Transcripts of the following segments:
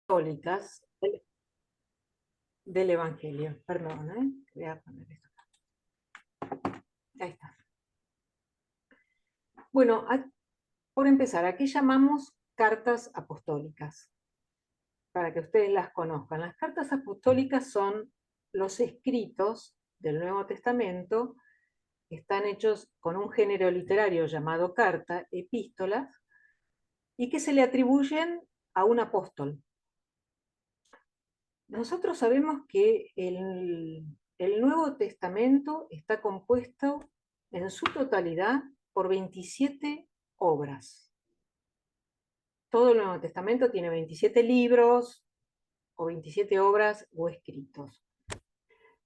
Católicas del Evangelio. Perdón, voy a poner esto. Ahí está. Bueno, por empezar, ¿a qué llamamos cartas apostólicas? Para que ustedes las conozcan. Las cartas apostólicas son los escritos del Nuevo Testamento que están hechos con un género literario llamado carta, epístolas, y que se le atribuyen a un apóstol. Nosotros sabemos que el Nuevo Testamento está compuesto en su totalidad por 27 obras. Todo el Nuevo Testamento tiene 27 libros o 27 obras o escritos.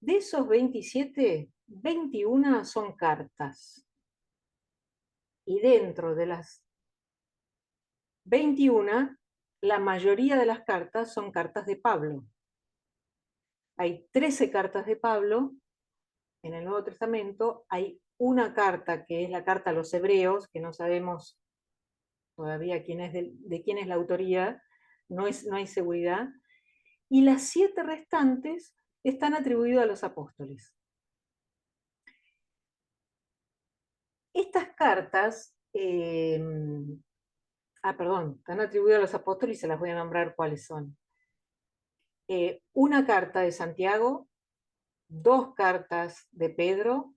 De esos 27, 21 son cartas. Y dentro de las 21, la mayoría de las cartas son cartas de Pablo. Hay 13 cartas de Pablo en el Nuevo Testamento, hay una carta que es la carta a los hebreos, que no sabemos todavía quién es de quién es la autoría, no hay seguridad, y las 7 restantes están atribuidas a los apóstoles. Estas cartas, están atribuidas a los apóstoles y se las voy a nombrar cuáles son. Una carta de Santiago, 2 cartas de Pedro,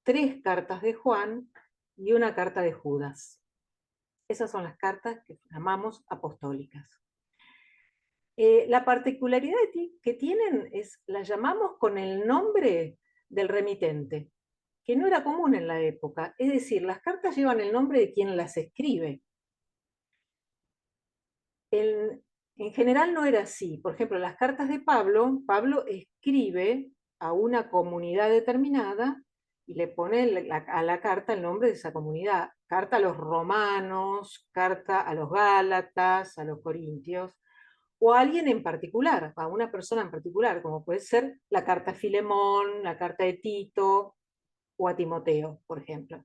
3 cartas de Juan y una carta de Judas. Esas son las cartas que llamamos apostólicas. La particularidad que tienen es, las llamamos con el nombre del remitente, que no era común en la época. Es decir, las cartas llevan el nombre de quien las escribe. En general no era así. Por ejemplo, las cartas de Pablo, Pablo escribe a una comunidad determinada y le pone a la carta el nombre de esa comunidad. Carta a los romanos, carta a los gálatas, a los corintios, o a alguien en particular, a una persona en particular, como puede ser la carta a Filemón, la carta de Tito o a Timoteo, por ejemplo.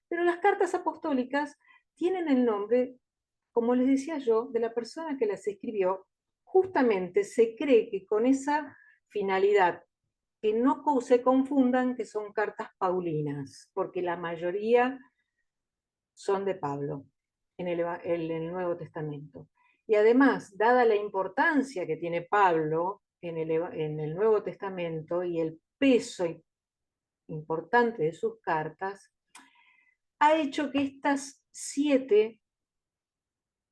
Pero las cartas apostólicas tienen el nombre, como les decía yo, de la persona que las escribió. Justamente se cree que con esa finalidad, que no se confundan que son cartas paulinas, porque la mayoría son de Pablo en el Nuevo Testamento. Y además, dada la importancia que tiene Pablo en el Nuevo Testamento y el peso importante de sus cartas, ha hecho que estas 7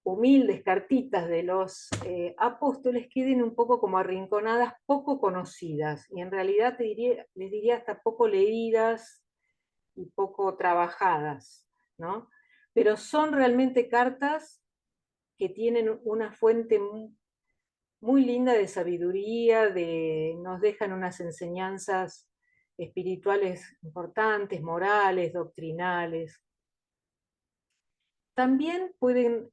humildes cartitas de los apóstoles queden un poco como arrinconadas, poco conocidas, y en realidad les diría hasta poco leídas y poco trabajadas, ¿no? Pero son realmente cartas que tienen una fuente muy linda de sabiduría, nos dejan unas enseñanzas espirituales importantes, morales, doctrinales. También pueden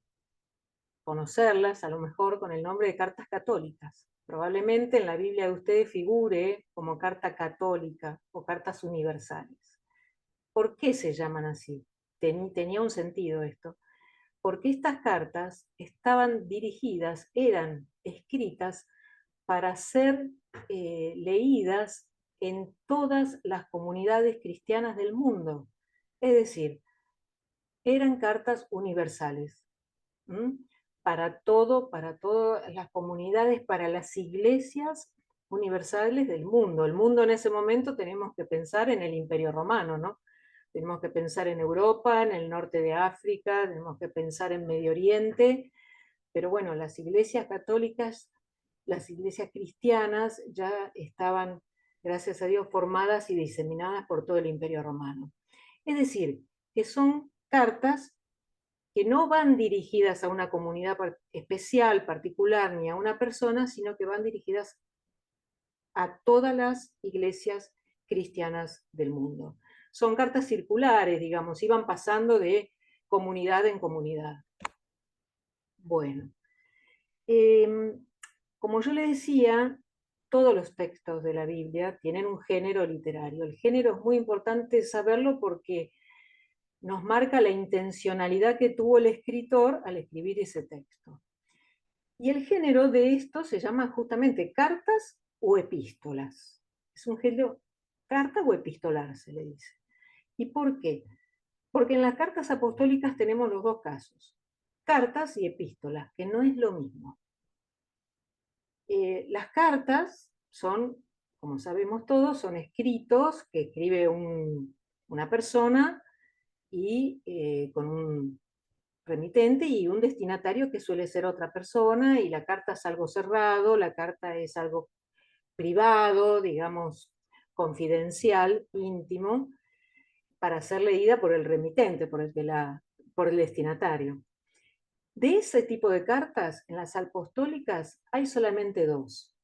conocerlas, a lo mejor con el nombre de cartas católicas. Probablemente en la Biblia de ustedes figure como carta católica o cartas universales. ¿Por qué se llaman así? Tenía un sentido esto. Porque estas cartas estaban dirigidas, eran escritas para ser leídas en todas las comunidades cristianas del mundo. Es decir, eran cartas universales. Para todas las comunidades, para las iglesias universales del mundo. El mundo en ese momento tenemos que pensar en el Imperio Romano, ¿no? Tenemos que pensar en Europa, en el norte de África, tenemos que pensar en Medio Oriente, pero bueno, las iglesias católicas, las iglesias cristianas ya estaban, gracias a Dios, formadas y diseminadas por todo el Imperio Romano. Es decir, que son cartas que no van dirigidas a una comunidad especial, particular, ni a una persona, sino que van dirigidas a todas las iglesias cristianas del mundo. Son cartas circulares, digamos, iban pasando de comunidad en comunidad. Bueno, como yo le decía, todos los textos de la Biblia tienen un género literario. El género es muy importante saberlo porque nos marca la intencionalidad que tuvo el escritor al escribir ese texto. Y el género de esto se llama justamente cartas o epístolas. Es un género, carta o epistolar se le dice. ¿Y por qué? Porque en las cartas apostólicas tenemos los dos casos, cartas y epístolas, que no es lo mismo. Las cartas son, como sabemos todos, son escritos que escribe una persona y con un remitente y un destinatario que suele ser otra persona, y la carta es algo cerrado, la carta es algo privado, digamos, confidencial, íntimo, para ser leída por el remitente, por el destinatario. De ese tipo de cartas, en las apostólicas hay solamente dos,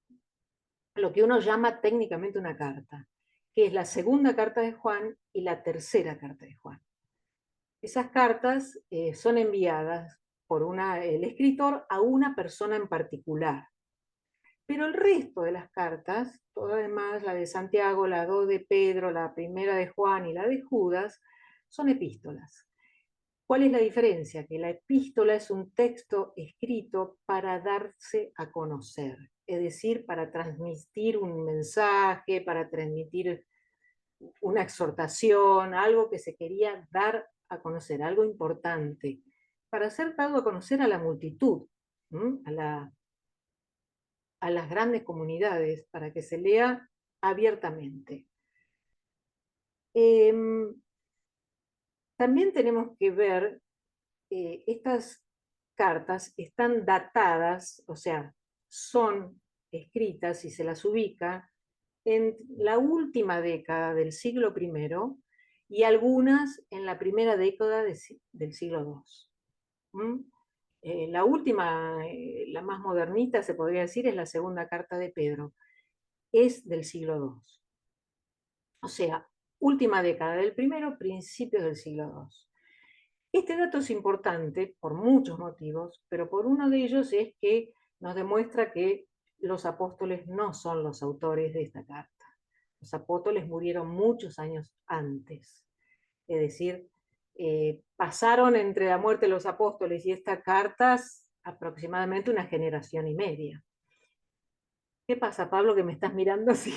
lo que uno llama técnicamente una carta, que es la segunda carta de Juan y la tercera carta de Juan. Esas cartas son enviadas por el escritor a una persona en particular. Pero el resto de las cartas, todas demás, la de Santiago, la 2 de Pedro, la primera de Juan y la de Judas, son epístolas. ¿Cuál es la diferencia? Que la epístola es un texto escrito para darse a conocer, es decir, para transmitir un mensaje, para transmitir una exhortación, algo que se quería dar a conocer, algo importante, para ser dado a conocer a la multitud, a las grandes comunidades, para que se lea abiertamente. También tenemos que ver, estas cartas están datadas, o sea, son escritas y se las ubica en la última década del siglo I y algunas en la primera década del siglo II. La última, la más modernita, se podría decir, es la segunda carta de Pedro. Es del siglo II. O sea, última década del primero, principios del siglo II. Este dato es importante por muchos motivos, pero por uno de ellos es que nos demuestra que los apóstoles no son los autores de esta carta. Los apóstoles murieron muchos años antes. Es decir, pasaron entre la muerte de los apóstoles y estas cartas aproximadamente una generación y media. ¿Qué pasa, Pablo, que me estás mirando así?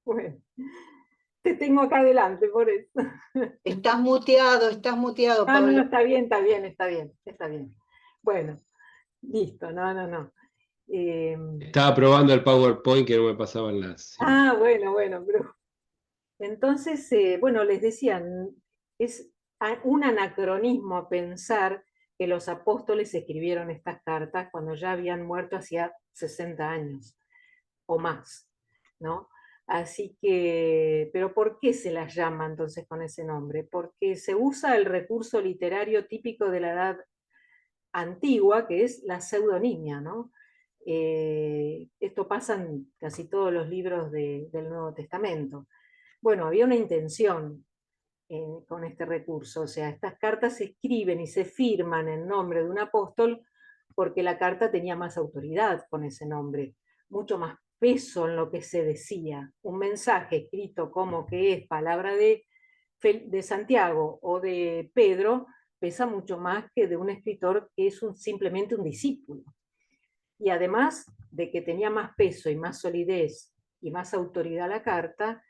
Bueno, te tengo acá adelante por eso. Estás muteado, No, no, Pablo. está bien, está bien, está bien, está bien. Bueno, listo, no, no, no. Eh, Estaba probando el PowerPoint que no me pasaban las imágenes. bueno, bueno, pero entonces, bueno, les decían, es un anacronismo pensar que los apóstoles escribieron estas cartas cuando ya habían muerto hacía 60 años o más, ¿no? Así que, pero ¿por qué se las llama entonces con ese nombre? Porque se usa el recurso literario típico de la edad antigua, que es la pseudonimia, ¿no? Esto pasa en casi todos los libros del Nuevo Testamento. Bueno, había una intención con este recurso, o sea, estas cartas se escriben y se firman en nombre de un apóstol porque la carta tenía más autoridad con ese nombre, mucho más peso en lo que se decía. Un mensaje escrito como que es palabra de Santiago o de Pedro pesa mucho más que de un escritor que es simplemente un discípulo. Y además de que tenía más peso y más solidez y más autoridad la carta,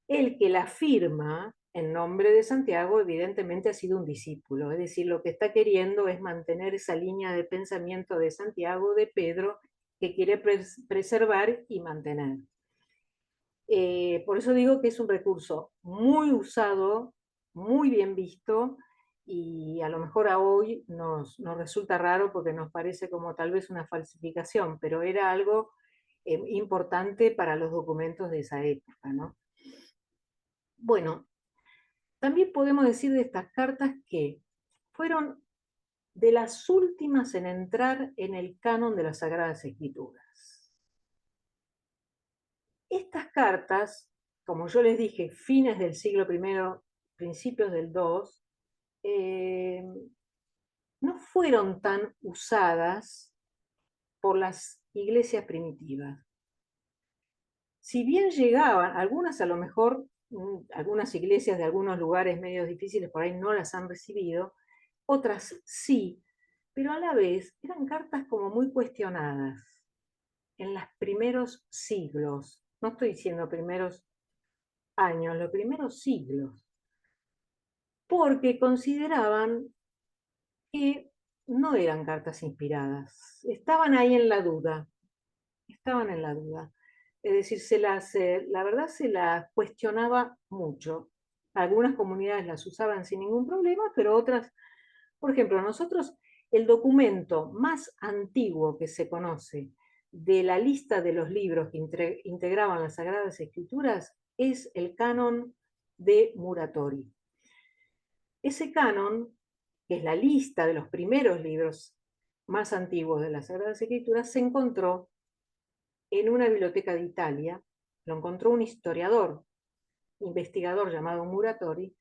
el que la firma en nombre de Santiago evidentemente ha sido un discípulo, es decir, lo que está queriendo es mantener esa línea de pensamiento de Santiago, de Pedro, que quiere preservar y mantener. Por eso digo que es un recurso muy usado, muy bien visto, y a lo mejor a hoy nos resulta raro porque nos parece como tal vez una falsificación, pero era algo importante para los documentos de esa época, ¿no? Bueno, también podemos decir de estas cartas que fueron de las últimas en entrar en el canon de las Sagradas Escrituras. Estas cartas, como yo les dije, fines del siglo I, principios del II, no fueron tan usadas por las iglesias primitivas. Si bien llegaban, algunas a lo mejor, algunas iglesias de algunos lugares medios difíciles por ahí no las han recibido, otras sí, pero a la vez eran cartas como muy cuestionadas en los primeros siglos. No estoy diciendo primeros años, los primeros siglos, porque consideraban que no eran cartas inspiradas, estaban ahí en la duda, estaban en la duda. Es decir, la verdad se las cuestionaba mucho. Algunas comunidades las usaban sin ningún problema, pero otras, por ejemplo, nosotros, el documento más antiguo que se conoce de la lista de los libros que integraban las Sagradas Escrituras es el canon de Muratori. Ese canon, que es la lista de los primeros libros más antiguos de las Sagradas Escrituras, se encontró en una biblioteca de Italia, lo encontró un historiador, investigador llamado Muratori.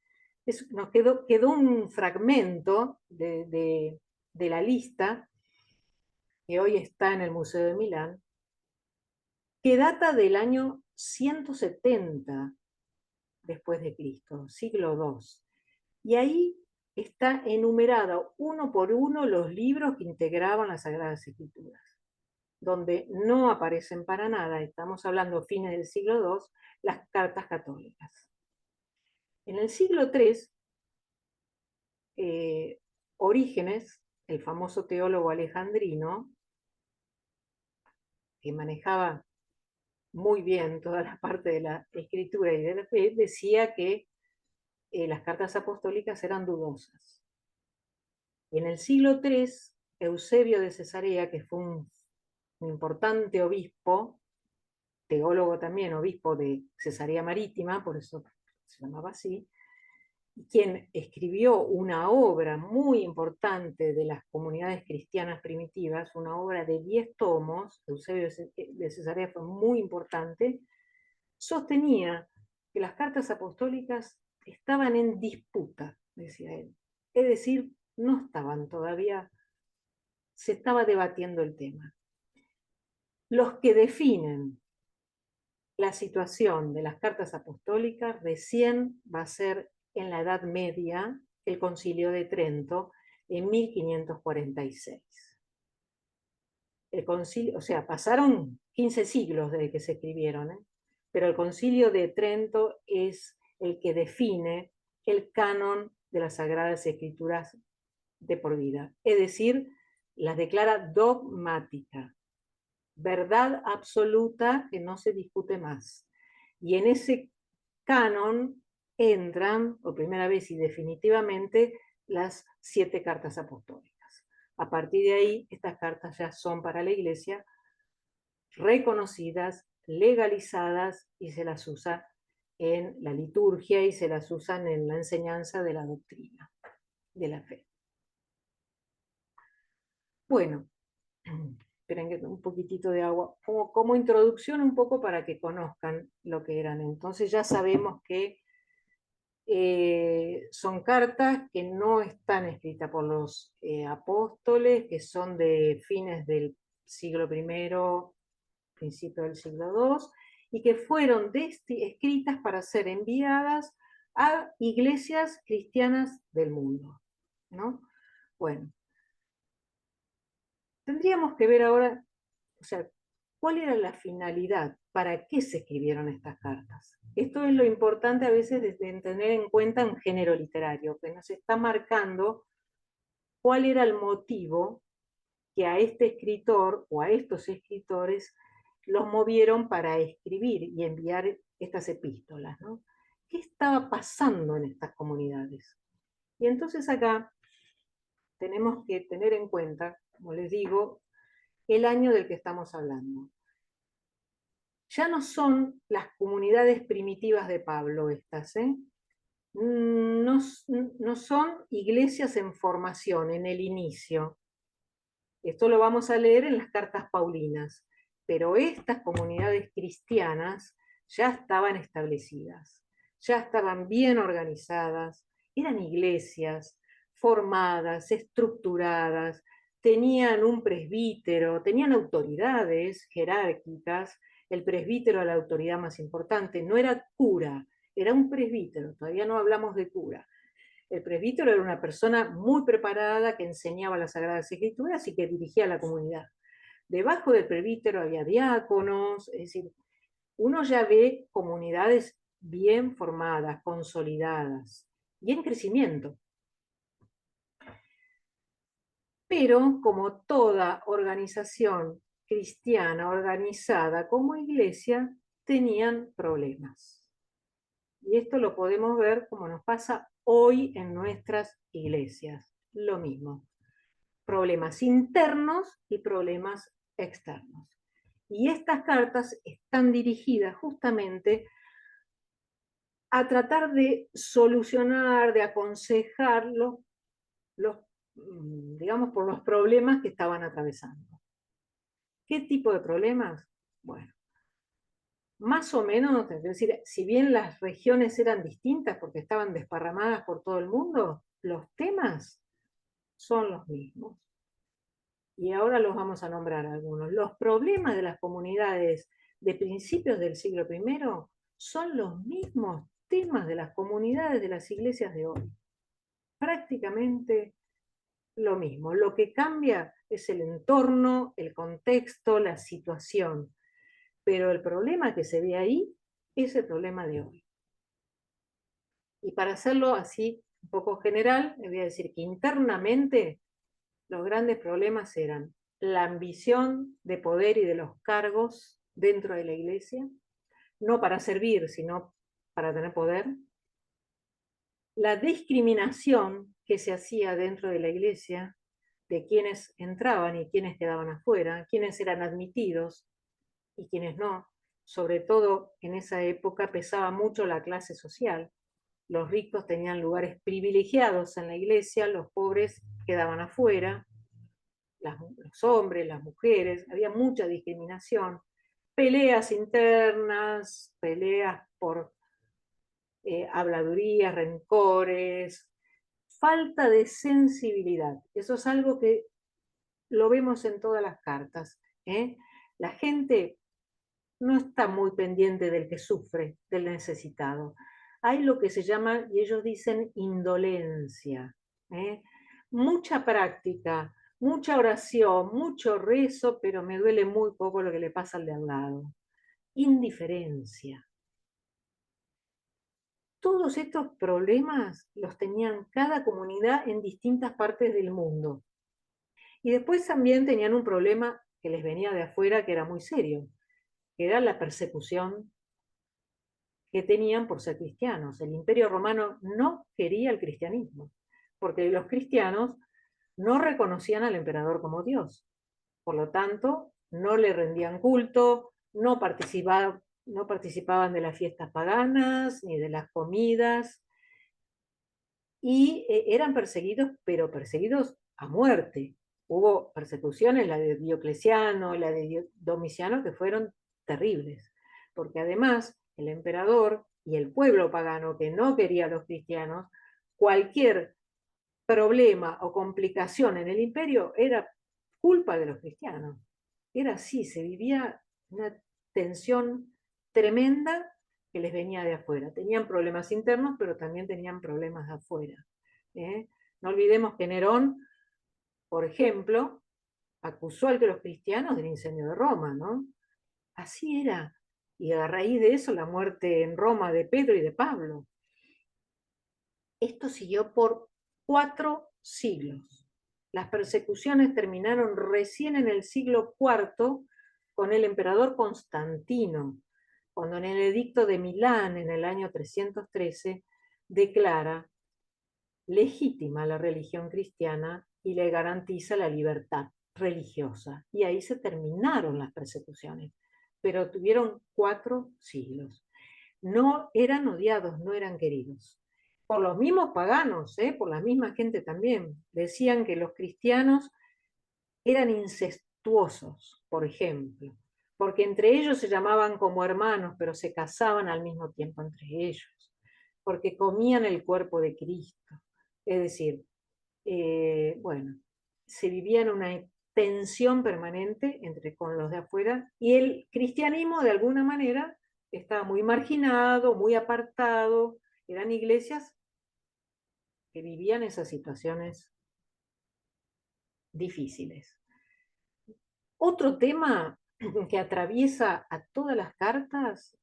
Nos quedó un fragmento de la lista, que hoy está en el Museo de Milán, que data del año 170 después de Cristo, siglo II. Y ahí está enumerado uno por uno los libros que integraban las Sagradas Escrituras. Donde no aparecen para nada, estamos hablando fines del siglo II, las cartas católicas. En el siglo III, Orígenes, el famoso teólogo alejandrino, que manejaba muy bien toda la parte de la escritura y de la fe, decía que las cartas apostólicas eran dudosas. Y en el siglo III, Eusebio de Cesarea, que fue un importante obispo, teólogo también, obispo de Cesarea Marítima, por eso se llamaba así, quien escribió una obra muy importante de las comunidades cristianas primitivas, una obra de 10 tomos, Eusebio de Cesarea fue muy importante, sostenía que las cartas apostólicas estaban en disputa, decía él. Es decir, no estaban todavía, se estaba debatiendo el tema. Los que definen la situación de las cartas apostólicas recién va a ser en la Edad Media, el Concilio de Trento, en 1546. El concilio, o sea, pasaron 15 siglos desde que se escribieron, pero el Concilio de Trento es el que define el canon de las Sagradas Escrituras de por vida. Es decir, las declara dogmáticas, verdad absoluta que no se discute más. Y en ese canon entran, por primera vez y definitivamente, las 7 cartas apostólicas. A partir de ahí, estas cartas ya son para la Iglesia reconocidas, legalizadas y se las usa en la liturgia y se las usan en la enseñanza de la doctrina de la fe. Bueno, esperen que un poquitito de agua, como introducción un poco para que conozcan lo que eran. Entonces ya sabemos que son cartas que no están escritas por los apóstoles, que son de fines del siglo I, principio del siglo II, y que fueron escritas para ser enviadas a iglesias cristianas del mundo, ¿no? Bueno, tendríamos que ver ahora, o sea, ¿cuál era la finalidad? ¿Para qué se escribieron estas cartas? Esto es lo importante a veces de tener en cuenta un género literario, que nos está marcando cuál era el motivo que a este escritor o a estos escritores los movieron para escribir y enviar estas epístolas, ¿no? ¿Qué estaba pasando en estas comunidades? Y entonces acá tenemos que tener en cuenta, como les digo, el año del que estamos hablando. Ya no son las comunidades primitivas de Pablo estas, ¿eh? No son iglesias en formación, en el inicio. Esto lo vamos a leer en las cartas paulinas, pero estas comunidades cristianas ya estaban establecidas, ya estaban bien organizadas, eran iglesias formadas, estructuradas, tenían un presbítero, tenían autoridades jerárquicas. El presbítero era la autoridad más importante, no era cura, era un presbítero, todavía no hablamos de cura. El presbítero era una persona muy preparada que enseñaba las Sagradas Escrituras y que dirigía a la comunidad. Debajo del presbítero había diáconos, es decir, uno ya ve comunidades bien formadas, consolidadas y en crecimiento. Pero como toda organización cristiana organizada como iglesia, tenían problemas. Y esto lo podemos ver como nos pasa hoy en nuestras iglesias. Lo mismo. Problemas internos y problemas externos. Y estas cartas están dirigidas justamente a tratar de solucionar, de aconsejar digamos, por los problemas que estaban atravesando. ¿Qué tipo de problemas? Bueno, más o menos, es decir, si bien las regiones eran distintas porque estaban desparramadas por todo el mundo, los temas son los mismos. Y ahora los vamos a nombrar algunos. Los problemas de las comunidades de principios del siglo I son los mismos temas de las comunidades de las iglesias de hoy. Prácticamente lo mismo. Lo que cambia es el entorno, el contexto, la situación. Pero el problema que se ve ahí es el problema de hoy. Y para hacerlo así un poco general, me voy a decir que internamente los grandes problemas eran la ambición de poder y de los cargos dentro de la iglesia, no para servir, sino para tener poder. La discriminación que se hacía dentro de la iglesia de quienes entraban y quienes quedaban afuera, quienes eran admitidos y quienes no. Sobre todo en esa época pesaba mucho la clase social. Los ricos tenían lugares privilegiados en la iglesia, los pobres quedaban afuera, los hombres, las mujeres, había mucha discriminación, peleas internas, peleas por habladurías, rencores, falta de sensibilidad. Eso es algo que lo vemos en todas las cartas. La gente no está muy pendiente del que sufre, del necesitado. Hay lo que se llama, y ellos dicen, indolencia. Mucha práctica, mucha oración, mucho rezo, pero me duele muy poco lo que le pasa al de al lado. Indiferencia. Todos estos problemas los tenían cada comunidad en distintas partes del mundo. Y después también tenían un problema que les venía de afuera, que era muy serio, que era la persecución que tenían por ser cristianos. El Imperio Romano no quería el cristianismo, porque los cristianos no reconocían al emperador como Dios. Por lo tanto, no le rendían culto, no participaban de las fiestas paganas, ni de las comidas, y eran perseguidos, pero perseguidos a muerte. Hubo persecuciones, la de Diocleciano, la de Domiciano, que fueron terribles, porque además el emperador y el pueblo pagano que no quería a los cristianos, cualquier problema o complicación en el imperio era culpa de los cristianos. Era así, se vivía una tensión tremenda que les venía de afuera. Tenían problemas internos, pero también tenían problemas de afuera. No olvidemos que Nerón, por ejemplo, acusó a los cristianos del incendio de Roma, ¿no? Así era. Y a raíz de eso la muerte en Roma de Pedro y de Pablo. Esto siguió por 4 siglos. Las persecuciones terminaron recién en el siglo IV con el emperador Constantino, cuando en el edicto de Milán, en el año 313, declara legítima la religión cristiana y le garantiza la libertad religiosa. Y ahí se terminaron las persecuciones, pero tuvieron 4 siglos. No eran odiados, no eran queridos. Por los mismos paganos, por la misma gente también. Decían que los cristianos eran incestuosos, por ejemplo, porque entre ellos se llamaban como hermanos, pero se casaban al mismo tiempo entre ellos, porque comían el cuerpo de Cristo. Es decir, bueno, se vivía en una tensión permanente con los de afuera, y el cristianismo de alguna manera estaba muy marginado, muy apartado, eran iglesias que vivían esas situaciones difíciles. Otro tema que atraviesa a todas las cartas,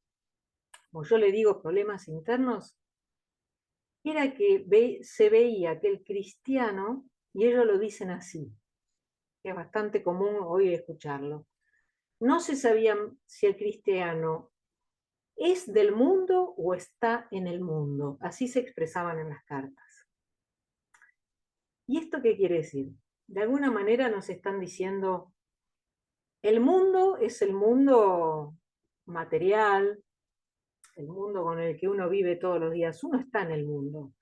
como yo le digo, problemas internos, era que se veía que el cristiano, y ellos lo dicen así, que es bastante común hoy escucharlo, no se sabía si el cristiano es del mundo o está en el mundo. Así se expresaban en las cartas. ¿Y esto qué quiere decir? De alguna manera nos están diciendo, el mundo es el mundo material, el mundo con el que uno vive todos los días. Uno está en el mundo.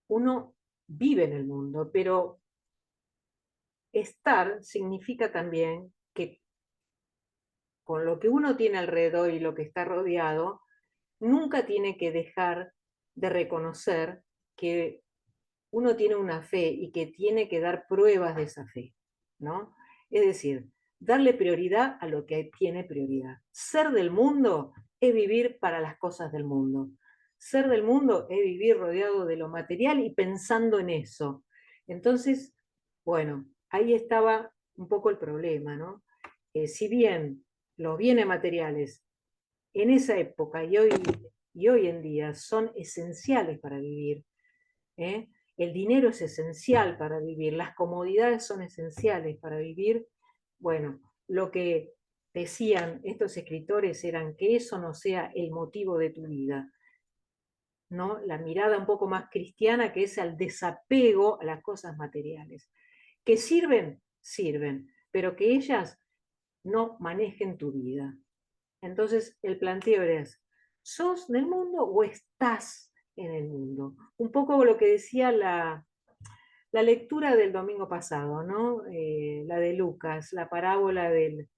Uno vive en el mundo, pero estar significa también que con lo que uno tiene alrededor y lo que está rodeado, nunca tiene que dejar de reconocer que uno tiene una fe y que tiene que dar pruebas de esa fe, ¿no? Es decir, darle prioridad a lo que tiene prioridad. Ser del mundo es vivir para las cosas del mundo. Ser del mundo es vivir rodeado de lo material y pensando en eso. Entonces, bueno, ahí estaba un poco el problema, ¿no? Si bien los bienes materiales en esa época y hoy en día son esenciales para vivir, ¿eh? El dinero es esencial para vivir, las comodidades son esenciales para vivir. Bueno, lo que decían estos escritores eran que eso no sea el motivo de tu vida, ¿no? La mirada un poco más cristiana, que es al desapego a las cosas materiales. Que sirven, sirven, pero que ellas no manejen tu vida. Entonces el planteo es, ¿sos del mundo o estás en el mundo? Un poco lo que decía la lectura del domingo pasado, ¿no? La de Lucas, la parábola del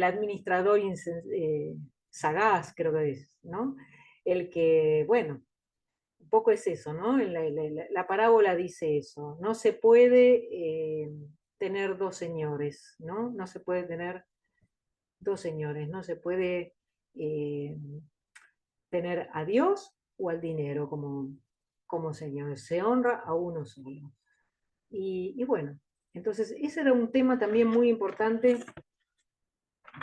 administrador sagaz, creo que es, ¿no? El que, bueno, un poco es eso, ¿no? La parábola dice eso, no se puede tener dos señores, ¿no? No se puede tener dos señores, no se puede tener a Dios o al dinero como señor, se honra a uno solo. Y bueno, entonces ese era un tema también muy importante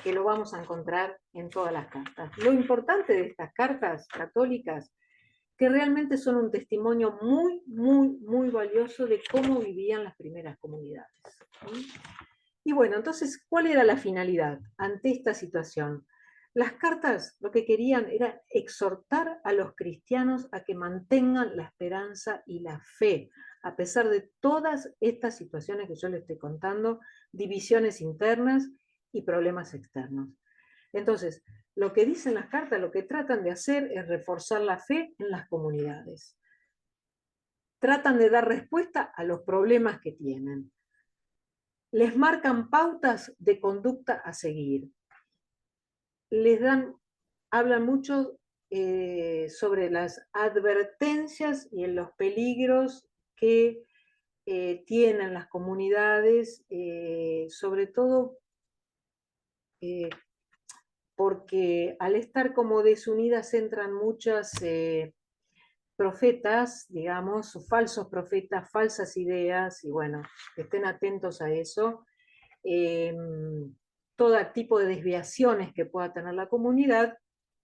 que lo vamos a encontrar en todas las cartas. Lo importante de estas cartas católicas, que realmente son un testimonio muy, muy, muy valioso de cómo vivían las primeras comunidades. Y bueno, entonces, ¿cuál era la finalidad ante esta situación? Las cartas lo que querían era exhortar a los cristianos a que mantengan la esperanza y la fe, a pesar de todas estas situaciones que yo les estoy contando, divisiones internas y problemas externos. Entonces, lo que dicen las cartas, lo que tratan de hacer es reforzar la fe en las comunidades. Tratan de dar respuesta a los problemas que tienen. Les marcan pautas de conducta a seguir. Hablan mucho sobre las advertencias y en los peligros que tienen las comunidades, sobre todo porque al estar como desunidas entran muchas profetas, digamos, falsos profetas, falsas ideas, y bueno, estén atentos a eso. Todo tipo de desviaciones que pueda tener la comunidad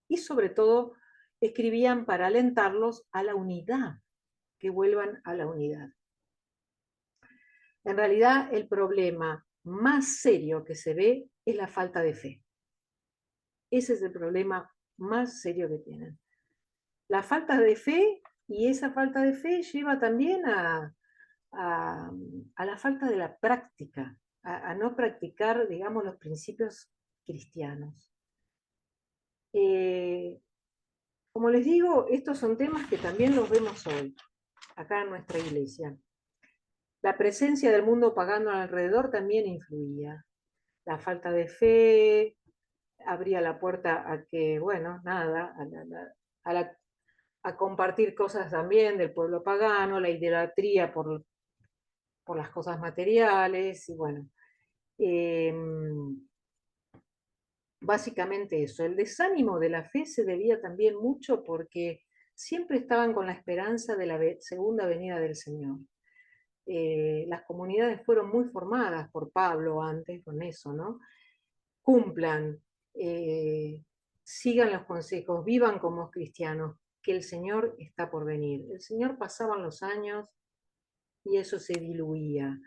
y sobre todo escribían para alentarlos a la unidad, que vuelvan a la unidad. En realidad el problema más serio que se ve es la falta de fe. Ese es el problema más serio que tienen. La falta de fe, y esa falta de fe lleva también a la falta de la práctica, a no practicar, digamos, los principios cristianos. Como les digo, estos son temas que también los vemos hoy, acá en nuestra iglesia. La presencia del mundo pagano alrededor también influía. La falta de fe abría la puerta a que, bueno, nada, a compartir cosas también del pueblo pagano, la idolatría por las cosas materiales, y bueno, básicamente eso. El desánimo de la fe se debía también mucho porque siempre estaban con la esperanza de la segunda venida del Señor. Las comunidades fueron muy formadas por Pablo antes con eso, ¿no? Cumplan, sigan los consejos, vivan como cristianos, que el Señor está por venir. El Señor pasaban los años y eso se diluía.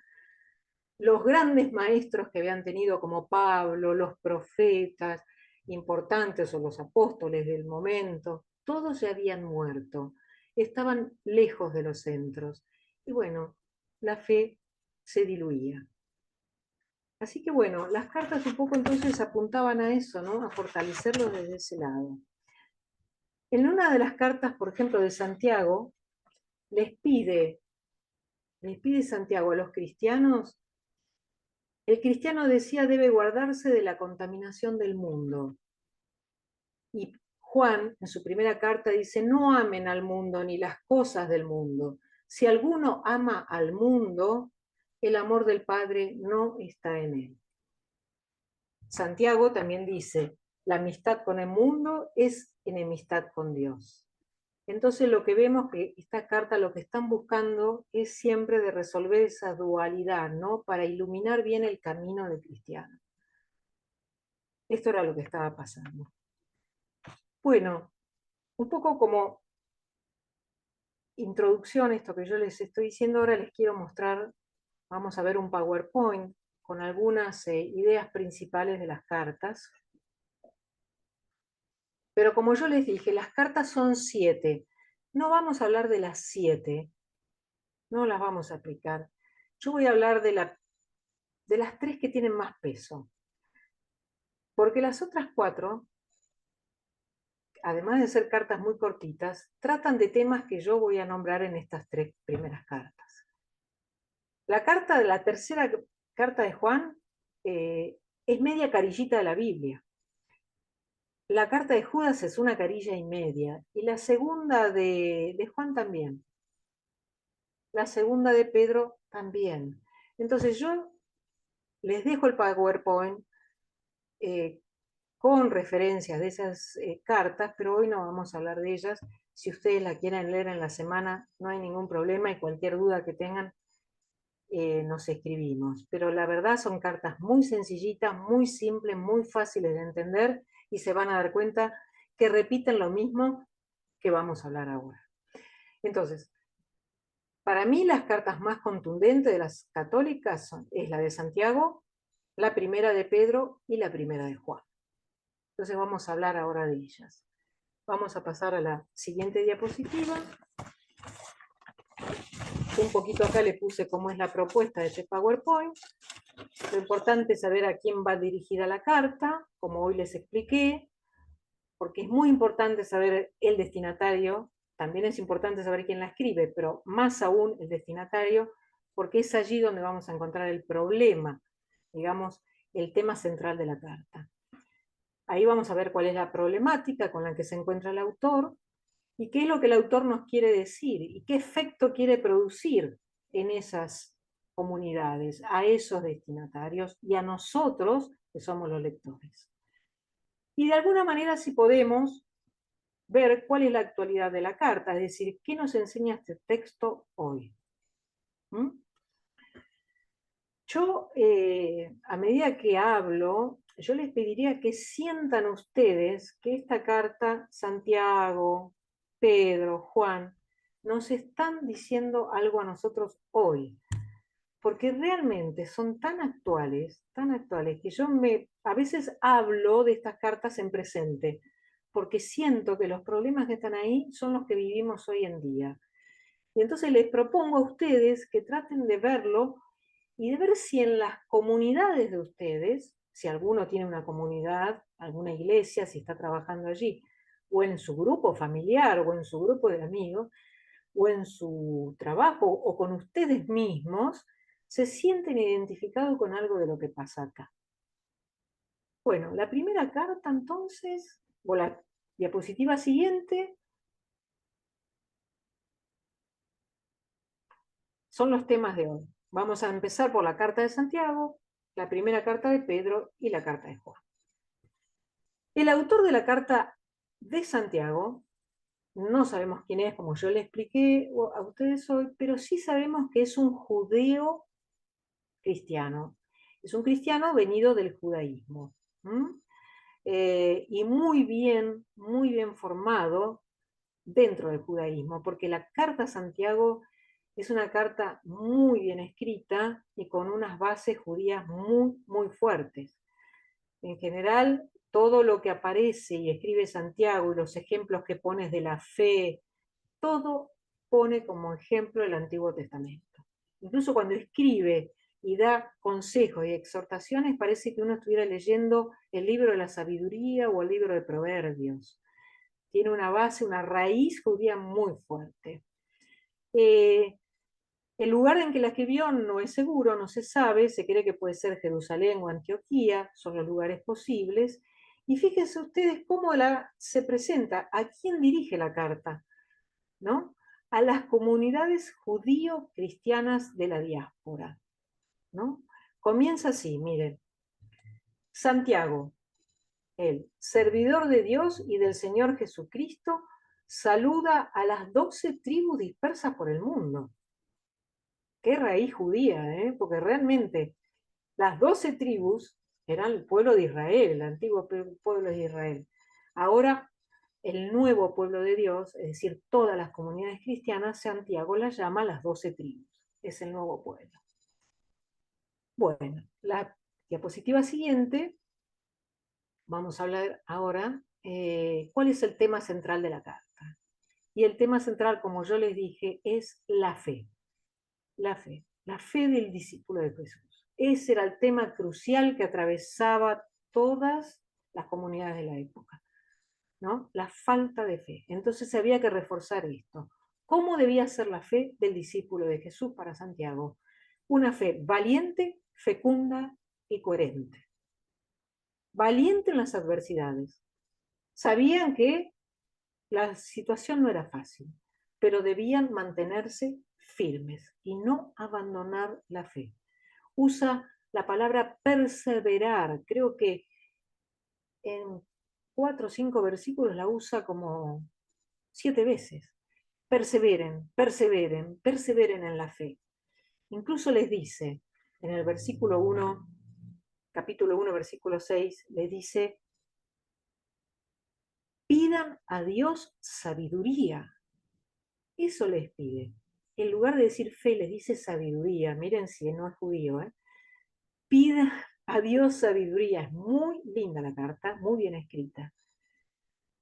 Los grandes maestros que habían tenido como Pablo, los profetas importantes o los apóstoles del momento, todos ya habían muerto, estaban lejos de los centros. Y bueno, la fe se diluía. Así que bueno, las cartas un poco entonces apuntaban a eso, ¿no? A fortalecerlo desde ese lado. En una de las cartas, por ejemplo, de Santiago, les pide Santiago a los cristianos, el cristiano decía debe guardarse de la contaminación del mundo. Y Juan, en su primera carta, dice, no amen al mundo ni las cosas del mundo. Si alguno ama al mundo, el amor del Padre no está en él. Santiago también dice, la amistad con el mundo es enemistad con Dios. Entonces lo que vemos que esta carta lo que están buscando es siempre de resolver esa dualidad, ¿no? Para iluminar bien el camino del cristiano. Esto era lo que estaba pasando. Bueno, un poco como introducción a esto que yo les estoy diciendo, ahora les quiero mostrar, vamos a ver un PowerPoint con algunas ideas principales de las cartas. Pero como yo les dije, las cartas son 7. No vamos a hablar de las 7, no las vamos a aplicar. Yo voy a hablar de las 3 que tienen más peso. Porque las otras 4, además de ser cartas muy cortitas, tratan de temas que yo voy a nombrar en estas 3 primeras cartas. La tercera carta de Juan es media carillita de la Biblia. La carta de Judas es una carilla y media. Y la segunda de Juan también. La segunda de Pedro también. Entonces yo les dejo el PowerPoint con referencias de esas cartas, pero hoy no vamos a hablar de ellas. Si ustedes la quieren leer en la semana, no hay ningún problema y cualquier duda que tengan, nos escribimos. Pero la verdad son cartas muy sencillitas, muy simples, muy fáciles de entender y se van a dar cuenta que repiten lo mismo que vamos a hablar ahora. Entonces, para mí las cartas más contundentes de las católicas es la de Santiago, la primera de Pedro y la primera de Juan. Entonces vamos a hablar ahora de ellas. Vamos a pasar a la siguiente diapositiva. Un poquito acá le puse cómo es la propuesta de este PowerPoint. Lo importante es saber a quién va dirigida la carta, como hoy les expliqué, porque es muy importante saber el destinatario. También es importante saber quién la escribe, pero más aún el destinatario, porque es allí donde vamos a encontrar el problema, digamos, el tema central de la carta. Ahí vamos a ver cuál es la problemática con la que se encuentra el autor y qué es lo que el autor nos quiere decir y qué efecto quiere producir en esas comunidades, a esos destinatarios y a nosotros, que somos los lectores. Y de alguna manera, si podemos, ver cuál es la actualidad de la carta, es decir, qué nos enseña este texto hoy. Yo, a medida que hablo, yo les pediría que sientan ustedes que esta carta, Santiago, Pedro, Juan, nos están diciendo algo a nosotros hoy, porque realmente son tan actuales, que yo a veces hablo de estas cartas en presente, porque siento que los problemas que están ahí son los que vivimos hoy en día. Y entonces les propongo a ustedes que traten de verlo y de ver si en las comunidades de ustedes, si alguno tiene una comunidad, alguna iglesia, si está trabajando allí, o en su grupo familiar, o en su grupo de amigos, o en su trabajo, o con ustedes mismos, se sienten identificados con algo de lo que pasa acá. Bueno, la primera carta entonces, o la diapositiva siguiente, son los temas de hoy. Vamos a empezar por la carta de Santiago, la primera carta de Pedro y la carta de Juan. El autor de la carta de Santiago no sabemos quién es, como yo le expliqué a ustedes hoy, pero sí sabemos que es un judeo cristiano. Es un cristiano venido del judaísmo. Y muy bien formado dentro del judaísmo, porque la carta a Santiago es una carta muy bien escrita y con unas bases judías muy fuertes. En general, todo lo que aparece y escribe Santiago y los ejemplos que pones de la fe, todo pone como ejemplo el Antiguo Testamento. Incluso cuando escribe y da consejos y exhortaciones, parece que uno estuviera leyendo el libro de la sabiduría o el libro de Proverbios. Tiene una base, una raíz judía muy fuerte. El lugar en que la escribió no es seguro, no se sabe, se cree que puede ser Jerusalén o Antioquía, son los lugares posibles. Y fíjense ustedes cómo se presenta, a quién dirige la carta, ¿no? A las comunidades judío-cristianas de la diáspora, ¿no? Comienza así, miren. Santiago, el servidor de Dios y del Señor Jesucristo, saluda a las 12 tribus dispersas por el mundo. Qué raíz judía, ¿eh? Porque realmente las 12 tribus eran el pueblo de Israel, el antiguo pueblo de Israel. Ahora, el nuevo pueblo de Dios, es decir, todas las comunidades cristianas, Santiago las llama las 12 tribus. Es el nuevo pueblo. Bueno, la diapositiva siguiente, vamos a hablar ahora cuál es el tema central de la carta. Y el tema central, como yo les dije, es la fe. La fe del discípulo de Jesús. Ese era el tema crucial que atravesaba todas las comunidades de la época, ¿no? La falta de fe. Entonces había que reforzar esto. ¿Cómo debía ser la fe del discípulo de Jesús para Santiago? Una fe valiente, fecunda y coherente. Valiente en las adversidades. Sabían que la situación no era fácil, pero debían mantenerse firmes y no abandonar la fe. Usa la palabra perseverar, creo que en 4 o 5 versículos la usa como 7 veces. Perseveren, perseveren, perseveren en la fe. Incluso les dice, en el versículo 1, capítulo 1, versículo 6, les dice, pidan a Dios sabiduría. Eso les pide. En lugar de decir fe, les dice sabiduría. Miren si no es judío, ¿eh? Pida a Dios sabiduría. Es muy linda la carta, muy bien escrita.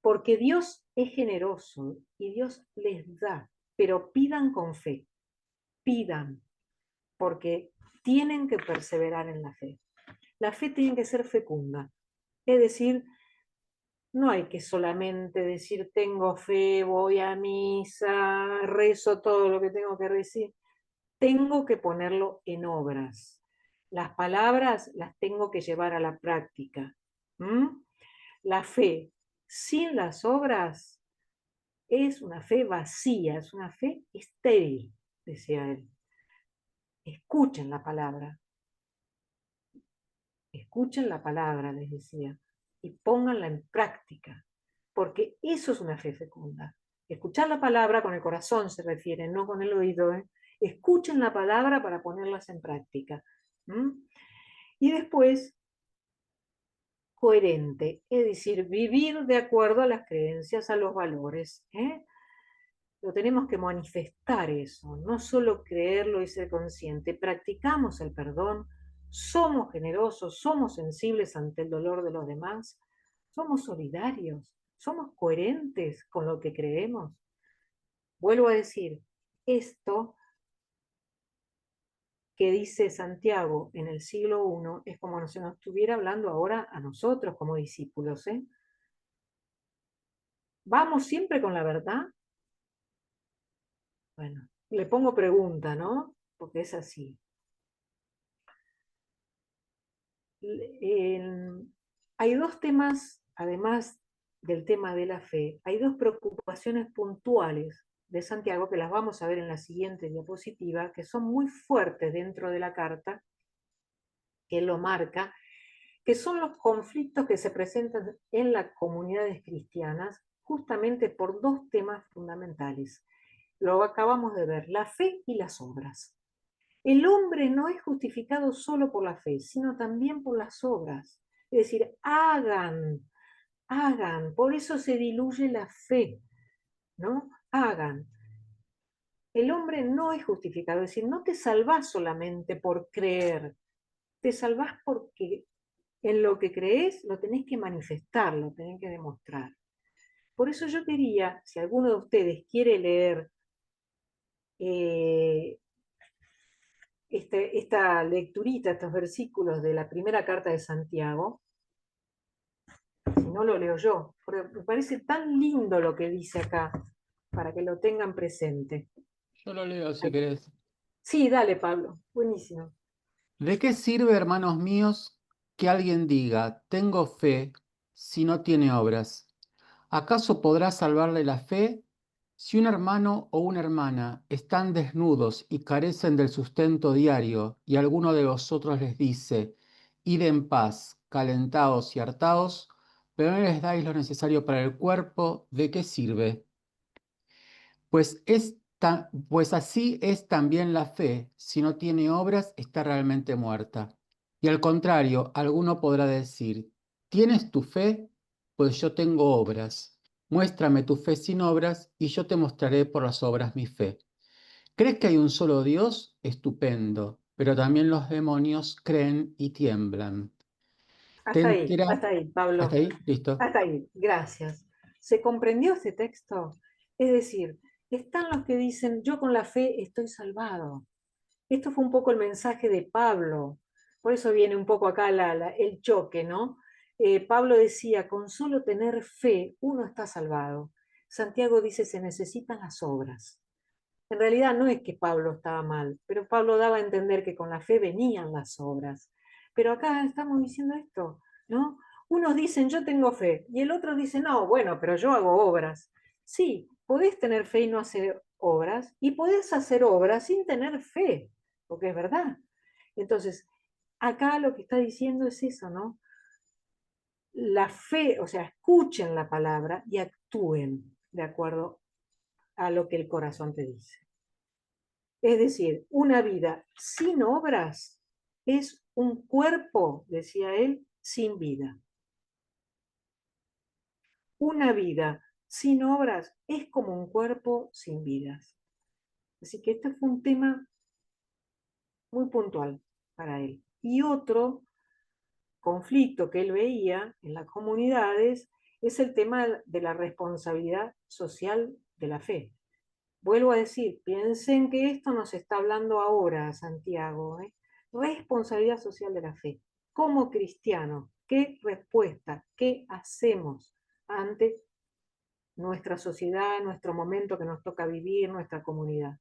Porque Dios es generoso y Dios les da, pero pidan con fe. Pidan, porque tienen que perseverar en la fe. La fe tiene que ser fecunda. Es decir, no hay que solamente decir tengo fe, voy a misa, rezo todo lo que tengo que rezar. Tengo que ponerlo en obras. Las palabras las tengo que llevar a la práctica. La fe sin las obras es una fe vacía, es una fe estéril, decía él. Escuchen la palabra, les decía, y pónganla en práctica, porque eso es una fe fecunda. Escuchar la palabra con el corazón se refiere, no con el oído. Escuchen la palabra para ponerlas en práctica. Y después, coherente, es decir, vivir de acuerdo a las creencias, a los valores. Lo tenemos que manifestar eso, no solo creerlo y ser consciente. Practicamos el perdón, somos generosos, somos sensibles ante el dolor de los demás, somos solidarios, somos coherentes con lo que creemos. Vuelvo a decir, esto que dice Santiago en el siglo I es como si nos estuviera hablando ahora a nosotros como discípulos. ¿Vamos siempre con la verdad? Bueno, le pongo pregunta, ¿no? Porque es así. Hay dos temas, además del tema de la fe, hay dos preocupaciones puntuales de Santiago que las vamos a ver en la siguiente diapositiva, que son muy fuertes dentro de la carta, que él lo marca, que son los conflictos que se presentan en las comunidades cristianas justamente por dos temas fundamentales. Lo acabamos de ver, la fe y las obras. El hombre no es justificado solo por la fe, sino también por las obras. Es decir, hagan, por eso se diluye la fe, ¿no? Hagan. El hombre no es justificado, es decir, no te salvás solamente por creer, te salvás porque en lo que crees lo tenés que manifestar, lo tenés que demostrar. Por eso yo quería, si alguno de ustedes quiere leer eh, esta lecturita, estos versículos de la primera carta de Santiago, si no lo leo yo, porque me parece tan lindo lo que dice acá, para que lo tengan presente. Yo lo leo si querés. Sí, dale, Pablo, buenísimo. ¿De qué sirve, hermanos míos, que alguien diga, tengo fe, si no tiene obras? ¿Acaso podrá salvarle la fe? Si un hermano o una hermana están desnudos y carecen del sustento diario, y alguno de vosotros les dice, id en paz, calentaos y hartaos, pero no les dais lo necesario para el cuerpo, ¿de qué sirve? Pues así es también la fe, si no tiene obras, está realmente muerta. Y al contrario, alguno podrá decir, ¿tienes tu fe? Pues yo tengo obras. Muéstrame tu fe sin obras, y yo te mostraré por las obras mi fe. ¿Crees que hay un solo Dios? Estupendo, pero también los demonios creen y tiemblan. ¿Te Hasta entera- ahí, ¿Hasta Pablo. ahí? Listo. Hasta ahí, gracias. ¿Se comprendió este texto? Es decir, están los que dicen, yo con la fe estoy salvado. Esto fue un poco el mensaje de Pablo. Por eso viene un poco acá el choque, ¿no? Pablo decía, con solo tener fe uno está salvado. Santiago dice, se necesitan las obras. En realidad no es que Pablo estaba mal, pero Pablo daba a entender que con la fe venían las obras. Pero acá estamos diciendo esto, ¿no? Unos dicen yo tengo fe y el otro dice no, bueno, pero yo hago obras. Sí, podés tener fe y no hacer obras y podés hacer obras sin tener fe, porque es verdad. Entonces, acá lo que está diciendo es eso, ¿no? La fe, o sea, escuchen la palabra y actúen de acuerdo a lo que el corazón te dice. Es decir, una vida sin obras es un cuerpo, decía él, sin vida. Una vida sin obras es como un cuerpo sin vidas. Así que este fue un tema muy puntual para él. Y otro conflicto que él veía en las comunidades es el tema de la responsabilidad social de la fe. Vuelvo a decir, piensen que esto nos está hablando ahora, Santiago, ¿eh? Responsabilidad social de la fe. Como cristianos, ¿qué respuesta, qué hacemos ante nuestra sociedad, nuestro momento que nos toca vivir, nuestra comunidad?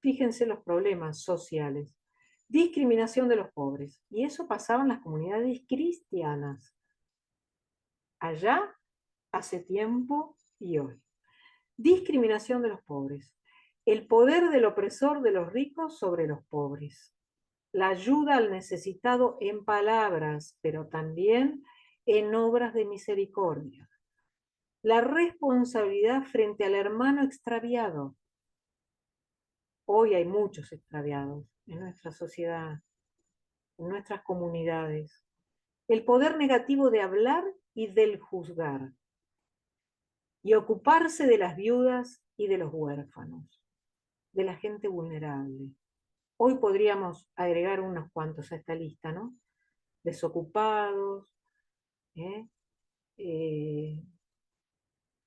Fíjense los problemas sociales. Discriminación de los pobres. Y eso pasaba en las comunidades cristianas. Allá, hace tiempo y hoy. Discriminación de los pobres. El poder del opresor de los ricos sobre los pobres. La ayuda al necesitado en palabras, pero también en obras de misericordia. La responsabilidad frente al hermano extraviado. Hoy hay muchos extraviados en nuestra sociedad, en nuestras comunidades. El poder negativo de hablar y del juzgar. Y ocuparse de las viudas y de los huérfanos, de la gente vulnerable. Hoy podríamos agregar unos cuantos a esta lista, ¿no? Desocupados, ¿eh? Eh,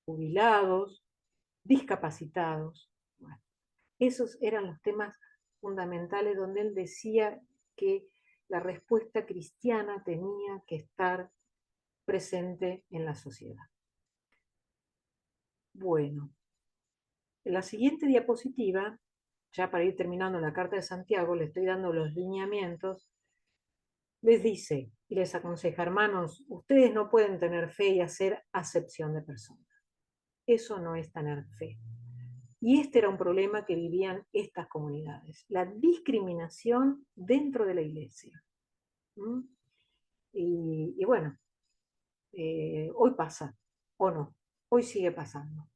jubilados, discapacitados. Bueno, esos eran los temas fundamentales donde él decía que la respuesta cristiana tenía que estar presente en la sociedad. Bueno, en la siguiente diapositiva, ya para ir terminando la Carta de Santiago, le estoy dando los lineamientos. Les dice y les aconseja, hermanos, ustedes no pueden tener fe y hacer acepción de personas. Eso no es tener fe. Y este era un problema que vivían estas comunidades, la discriminación dentro de la iglesia. Y bueno, hoy pasa, ¿o no? hoy sigue pasando.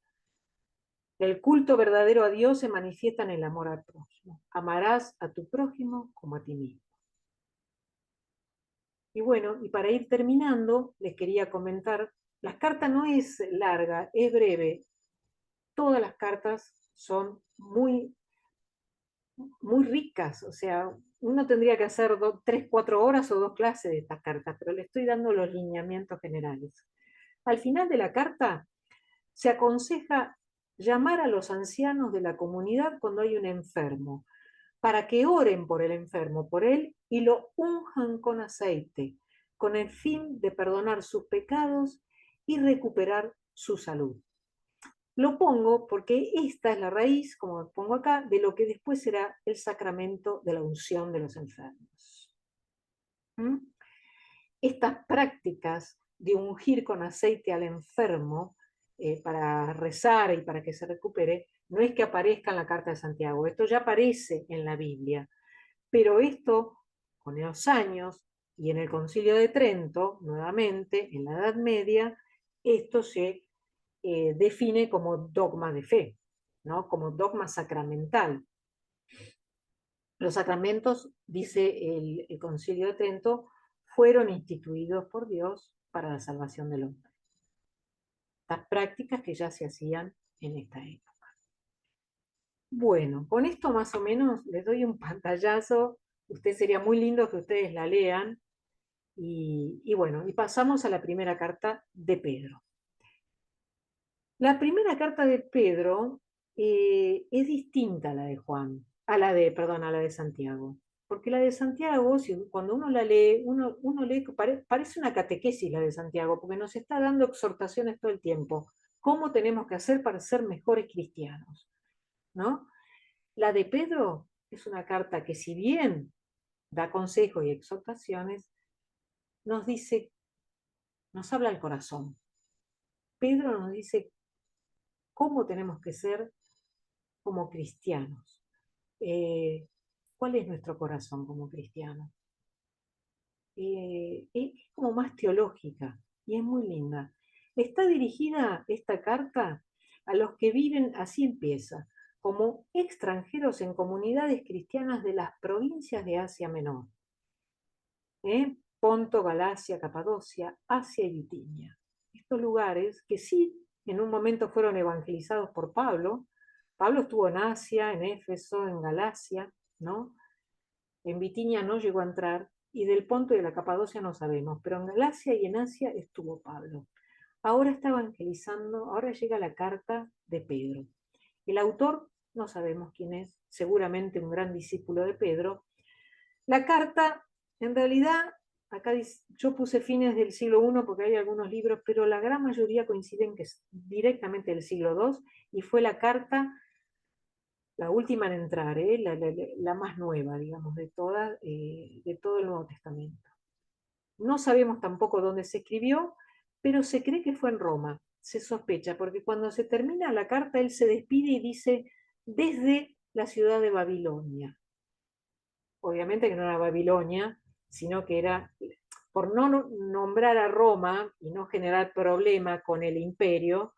El culto verdadero a Dios se manifiesta en el amor al prójimo. Amarás a tu prójimo como a ti mismo. Y bueno, y para ir terminando, les quería comentar, la carta no es larga, es breve. Todas las cartas son muy, muy ricas, o sea, uno tendría que hacer 3, 4 horas o 2 clases de estas cartas, pero le estoy dando los lineamientos generales. Al final de la carta se aconseja llamar a los ancianos de la comunidad cuando hay un enfermo, para que oren por el enfermo, por él, y lo unjan con aceite, con el fin de perdonar sus pecados y recuperar su salud. Lo pongo porque esta es la raíz, como pongo acá, de lo que después será el sacramento de la unción de los enfermos. ¿Mm? Estas prácticas de ungir con aceite al enfermo para rezar y para que se recupere, no es que aparezca en la Carta de Santiago, esto ya aparece en la Biblia, pero esto, con los años y en el Concilio de Trento, nuevamente, en la Edad Media, esto se define como dogma de fe, ¿no? Como dogma sacramental. Los sacramentos, dice el Concilio de Trento, fueron instituidos por Dios para la salvación del hombre. Las prácticas que ya se hacían en esta época. Bueno, con esto más o menos les doy un pantallazo. Sería muy lindo que ustedes la lean. Y bueno, y pasamos a la primera carta de Pedro. La primera carta de Pedro es distinta a la de Juan, perdón, a la de Santiago. Porque la de Santiago, cuando uno la lee, uno lee, parece una catequesis la de Santiago, porque nos está dando exhortaciones todo el tiempo. ¿Cómo tenemos que hacer para ser mejores cristianos? ¿No? La de Pedro es una carta que, si bien da consejos y exhortaciones, nos dice, nos habla al corazón. Pedro nos dice cómo tenemos que ser como cristianos. ¿Cuál es nuestro corazón como cristianos? Es como más teológica y es muy linda. Está dirigida esta carta a los que viven, así empieza, como extranjeros en comunidades cristianas de las provincias de Asia Menor. Ponto, Galacia, Capadocia, Asia y Bitinia. Estos lugares que sí en un momento fueron evangelizados por Pablo. Pablo estuvo en Asia, en Éfeso, en Galacia, ¿no? En Bitinia no llegó a entrar, y del Ponto y de la Capadocia no sabemos, pero en Galacia y en Asia estuvo Pablo. Ahora está evangelizando, ahora llega la carta de Pedro. El autor no sabemos quién es, seguramente un gran discípulo de Pedro. La carta, en realidad, acá yo puse fines del siglo I porque hay algunos libros, pero la gran mayoría coinciden que es directamente del siglo II, y fue la carta, la última en entrar, la más nueva, digamos, de todo el Nuevo Testamento. No sabemos tampoco dónde se escribió, pero se cree que fue en Roma, se sospecha, porque cuando se termina la carta él se despide y dice, desde la ciudad de Babilonia. Obviamente que no era Babilonia, sino que era, por no nombrar a Roma y no generar problema con el imperio,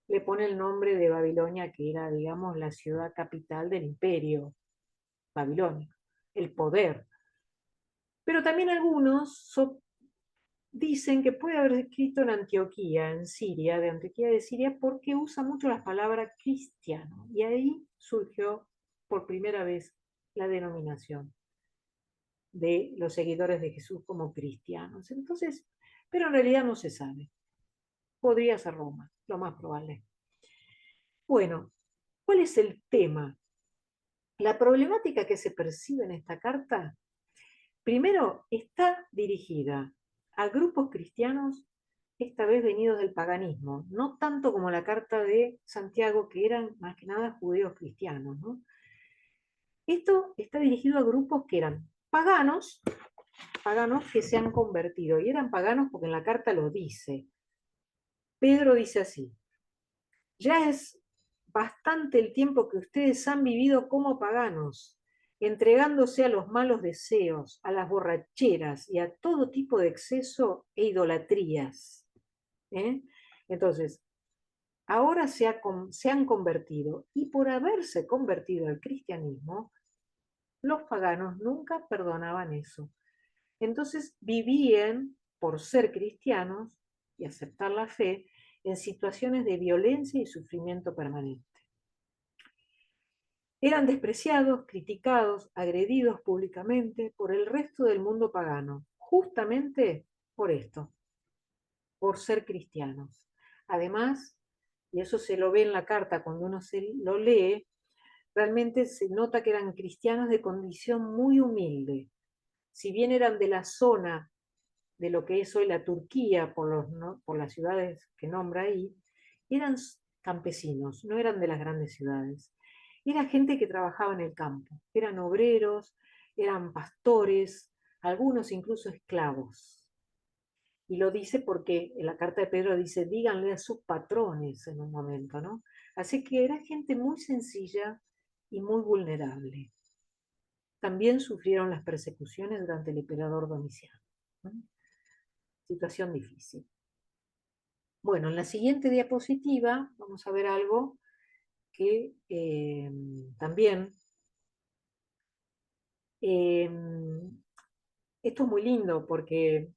le pone el nombre de Babilonia, que era, digamos, la ciudad capital del imperio babilónico, el poder. Pero también algunos dicen que puede haber escrito en Antioquía, en Siria, de Antioquía de Siria, porque usa mucho las palabras cristiano. Y ahí surgió por primera vez la denominación de los seguidores de Jesús como cristianos. Entonces, pero en realidad no se sabe. Podría ser Roma, lo más probable. Bueno, ¿cuál es el tema? La problemática que se percibe en esta carta, primero, está dirigida a grupos cristianos, esta vez venidos del paganismo, no tanto como la carta de Santiago, que eran más que nada judíos cristianos, ¿no? Esto está dirigido a grupos que eran paganos que se han convertido, y eran paganos porque en la carta lo dice. Pedro dice así: ya es bastante el tiempo que ustedes han vivido como paganos, entregándose a los malos deseos, a las borracheras y a todo tipo de exceso e idolatrías. Entonces, ahora se han convertido, y por haberse convertido al cristianismo, los paganos nunca perdonaban eso. Entonces vivían, por ser cristianos y aceptar la fe, en situaciones de violencia y sufrimiento permanente. Eran despreciados, criticados, agredidos públicamente por el resto del mundo pagano, justamente por esto, por ser cristianos. Además, y eso se lo ve en la carta cuando uno se lo lee, realmente se nota que eran cristianos de condición muy humilde. Si bien eran de la zona de lo que es hoy la Turquía, por las ciudades que nombra ahí, eran campesinos, no eran de las grandes ciudades. Era gente que trabajaba en el campo, eran obreros, eran pastores, algunos incluso esclavos. Y lo dice porque en la carta de Pedro dice, díganle a sus patrones en un momento, ¿no? Así que era gente muy sencilla y muy vulnerable. También sufrieron las persecuciones durante el emperador Domiciano, ¿no? Situación difícil. Bueno, en la siguiente diapositiva vamos a ver algo que también, esto es muy lindo porque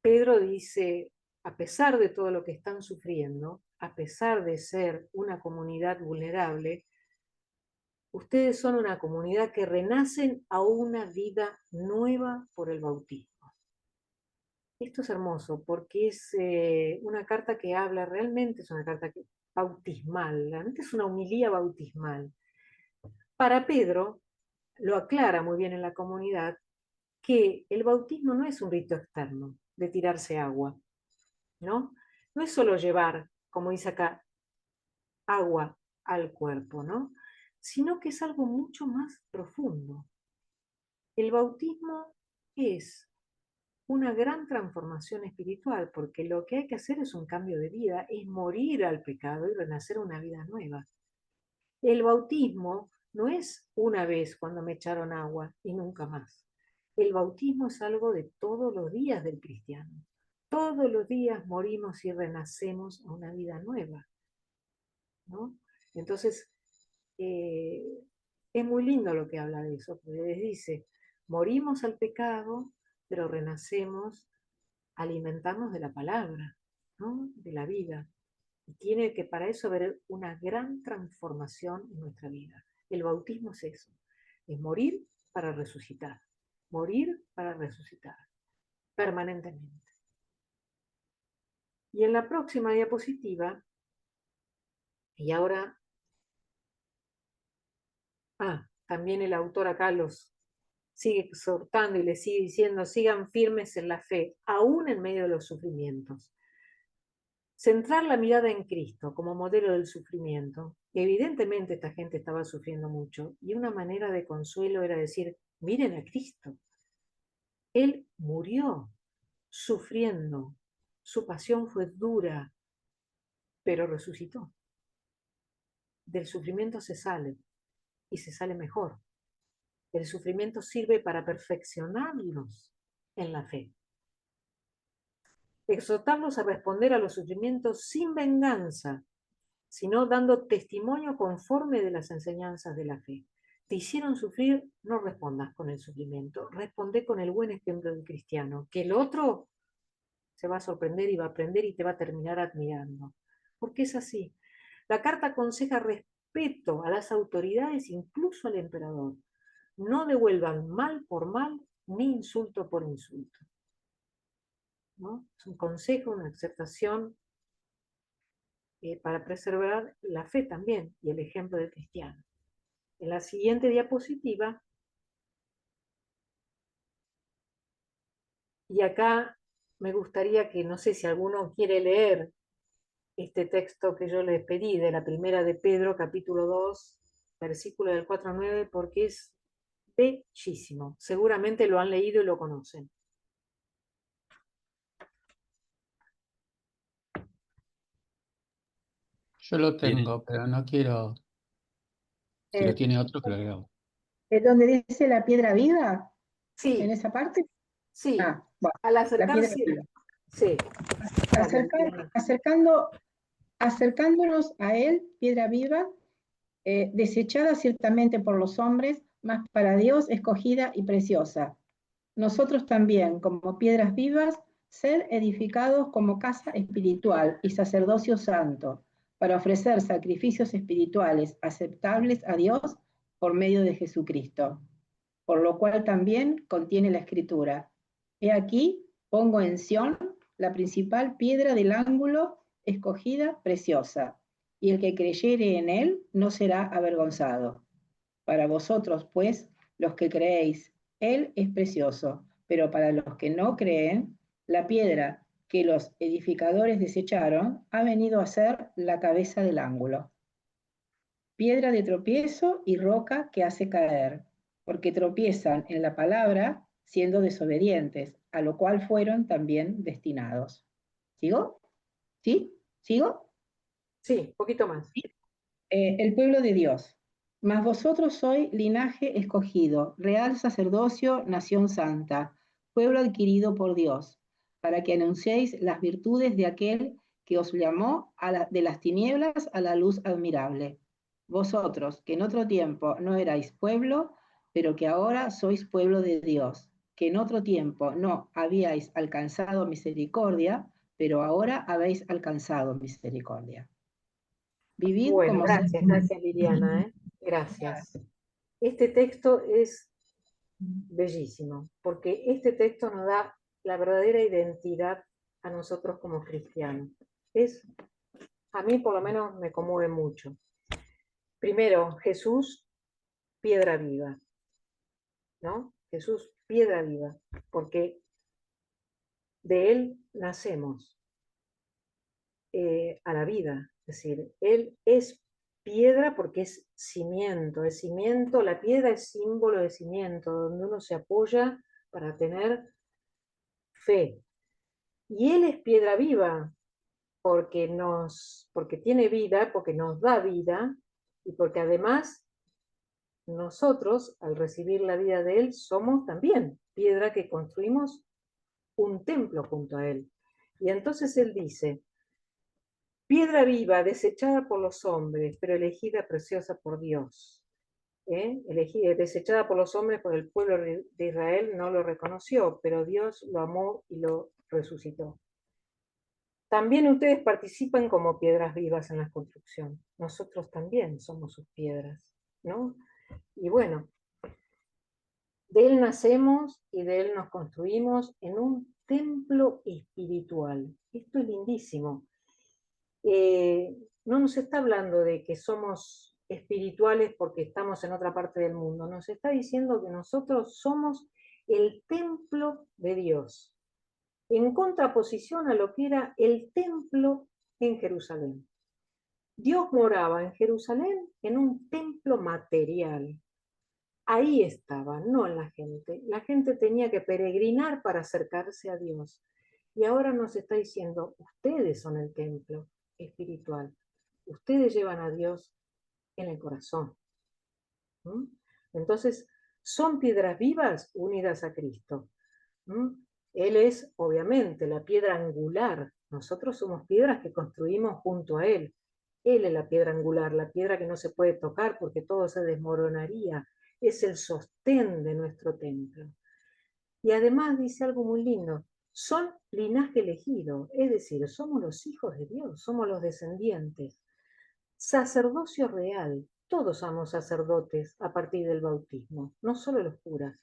Pedro dice, a pesar de todo lo que están sufriendo, a pesar de ser una comunidad vulnerable, ustedes son una comunidad que renacen a una vida nueva por el bautismo. Esto es hermoso porque es una carta que habla, realmente es una carta bautismal, realmente es una homilía bautismal. Para Pedro, lo aclara muy bien en la comunidad, que el bautismo no es un rito externo de tirarse agua, ¿no? No es solo llevar, como dice acá, agua al cuerpo, ¿no? Sino que es algo mucho más profundo. El bautismo es una gran transformación espiritual, porque lo que hay que hacer es un cambio de vida, es morir al pecado y renacer una vida nueva. El bautismo no es una vez cuando me echaron agua y nunca más. El bautismo es algo de todos los días del cristiano. Todos los días morimos y renacemos a una vida nueva, ¿no? Entonces, es muy lindo lo que habla de eso, porque les dice, morimos al pecado, pero renacemos a alimentarnos de la palabra, ¿no? De la vida. Y tiene que para eso haber una gran transformación en nuestra vida. El bautismo es eso, es morir para resucitar, permanentemente. Y en la próxima diapositiva, y ahora, también el autor acá los sigue exhortando y les sigue diciendo, sigan firmes en la fe, aún en medio de los sufrimientos. Centrar la mirada en Cristo como modelo del sufrimiento. Evidentemente esta gente estaba sufriendo mucho y una manera de consuelo era decir, miren a Cristo. Él murió sufriendo, su pasión fue dura, pero resucitó. Del sufrimiento se sale y se sale mejor. El sufrimiento sirve para perfeccionarnos en la fe. Exhortarlos a responder a los sufrimientos sin venganza, sino dando testimonio conforme de las enseñanzas de la fe. Te hicieron sufrir, no respondas con el sufrimiento, responde con el buen ejemplo del cristiano, que el otro se va a sorprender y va a aprender y te va a terminar admirando. Porque es así. La carta aconseja respeto a las autoridades, incluso al emperador. No devuelvan mal por mal ni insulto por insulto, ¿no? Es un consejo, una exhortación para preservar la fe también y el ejemplo del cristiano. En la siguiente diapositiva, y acá me gustaría que, no sé si alguno quiere leer este texto que yo les pedí de la primera de Pedro, capítulo 2, versículo del 4 al 9, porque es bellísimo. Seguramente lo han leído y lo conocen. Yo lo tengo, pero no quiero. Si lo tiene otro, que lo lea. ¿Es donde dice la piedra viva? Sí, ¿En esa parte? sí. Bueno, Al la piedra acercarse, viva. sí. Acercando acercándonos a Él, piedra viva, desechada ciertamente por los hombres, mas para Dios escogida y preciosa. Nosotros también, como piedras vivas, ser edificados como casa espiritual y sacerdocio santo, para ofrecer sacrificios espirituales aceptables a Dios por medio de Jesucristo. Por lo cual también contiene la Escritura. He aquí, pongo en Sión la principal piedra del ángulo, escogida, preciosa, y el que creyere en él no será avergonzado. Para vosotros, pues, los que creéis, él es precioso, pero para los que no creen, la piedra que los edificadores desecharon ha venido a ser la cabeza del ángulo. Piedra de tropiezo y roca que hace caer, porque tropiezan en la palabra siendo desobedientes, a lo cual fueron también destinados. ¿Sigo? ¿Sí? ¿Sigo? Sí, poquito más. El pueblo de Dios. Mas vosotros sois linaje escogido, real sacerdocio, nación santa, pueblo adquirido por Dios, para que anunciéis las virtudes de aquel que os llamó de las tinieblas a la luz admirable. Vosotros, que en otro tiempo no erais pueblo, pero que ahora sois pueblo de Dios, que en otro tiempo no habíais alcanzado misericordia, pero ahora habéis alcanzado misericordia. Vivid Bueno, como gracias Liliana, ¿eh? Gracias. Este texto es bellísimo, porque este texto nos da la verdadera identidad a nosotros como cristianos. A mí por lo menos me conmueve mucho. Primero, Jesús, piedra viva, ¿no? Jesús, piedra viva, porque de Él nacemos a la vida. Es decir, Él es piedra porque es cimiento, la piedra es símbolo de cimiento, donde uno se apoya para tener fe. Y Él es piedra viva porque tiene vida, porque nos da vida, y porque además nosotros, al recibir la vida de Él, somos también piedra que construimos un templo junto a Él. Y entonces Él dice, piedra viva, desechada por los hombres, pero elegida preciosa por Dios. Elegida, desechada por los hombres, por el pueblo de Israel no lo reconoció, pero Dios lo amó y lo resucitó. También ustedes participan como piedras vivas en la construcción. Nosotros también somos sus piedras, ¿no? Y bueno, de Él nacemos y de Él nos construimos en un templo espiritual. Esto es lindísimo. No nos está hablando de que somos espirituales porque estamos en otra parte del mundo. Nos está diciendo que nosotros somos el templo de Dios, en contraposición a lo que era el templo en Jerusalén. Dios moraba en Jerusalén en un templo material. Ahí estaba, no en la gente. La gente tenía que peregrinar para acercarse a Dios. Y ahora nos está diciendo, ustedes son el templo espiritual. Ustedes llevan a Dios en el corazón. ¿Mm? Entonces, son piedras vivas unidas a Cristo. ¿Mm? Él es, obviamente, la piedra angular. Nosotros somos piedras que construimos junto a Él. Él es la piedra angular, la piedra que no se puede tocar porque todo se desmoronaría. Es el sostén de nuestro templo. Y además dice algo muy lindo, son linaje elegido, es decir, somos los hijos de Dios, somos los descendientes. Sacerdocio real, todos somos sacerdotes a partir del bautismo, no solo los curas.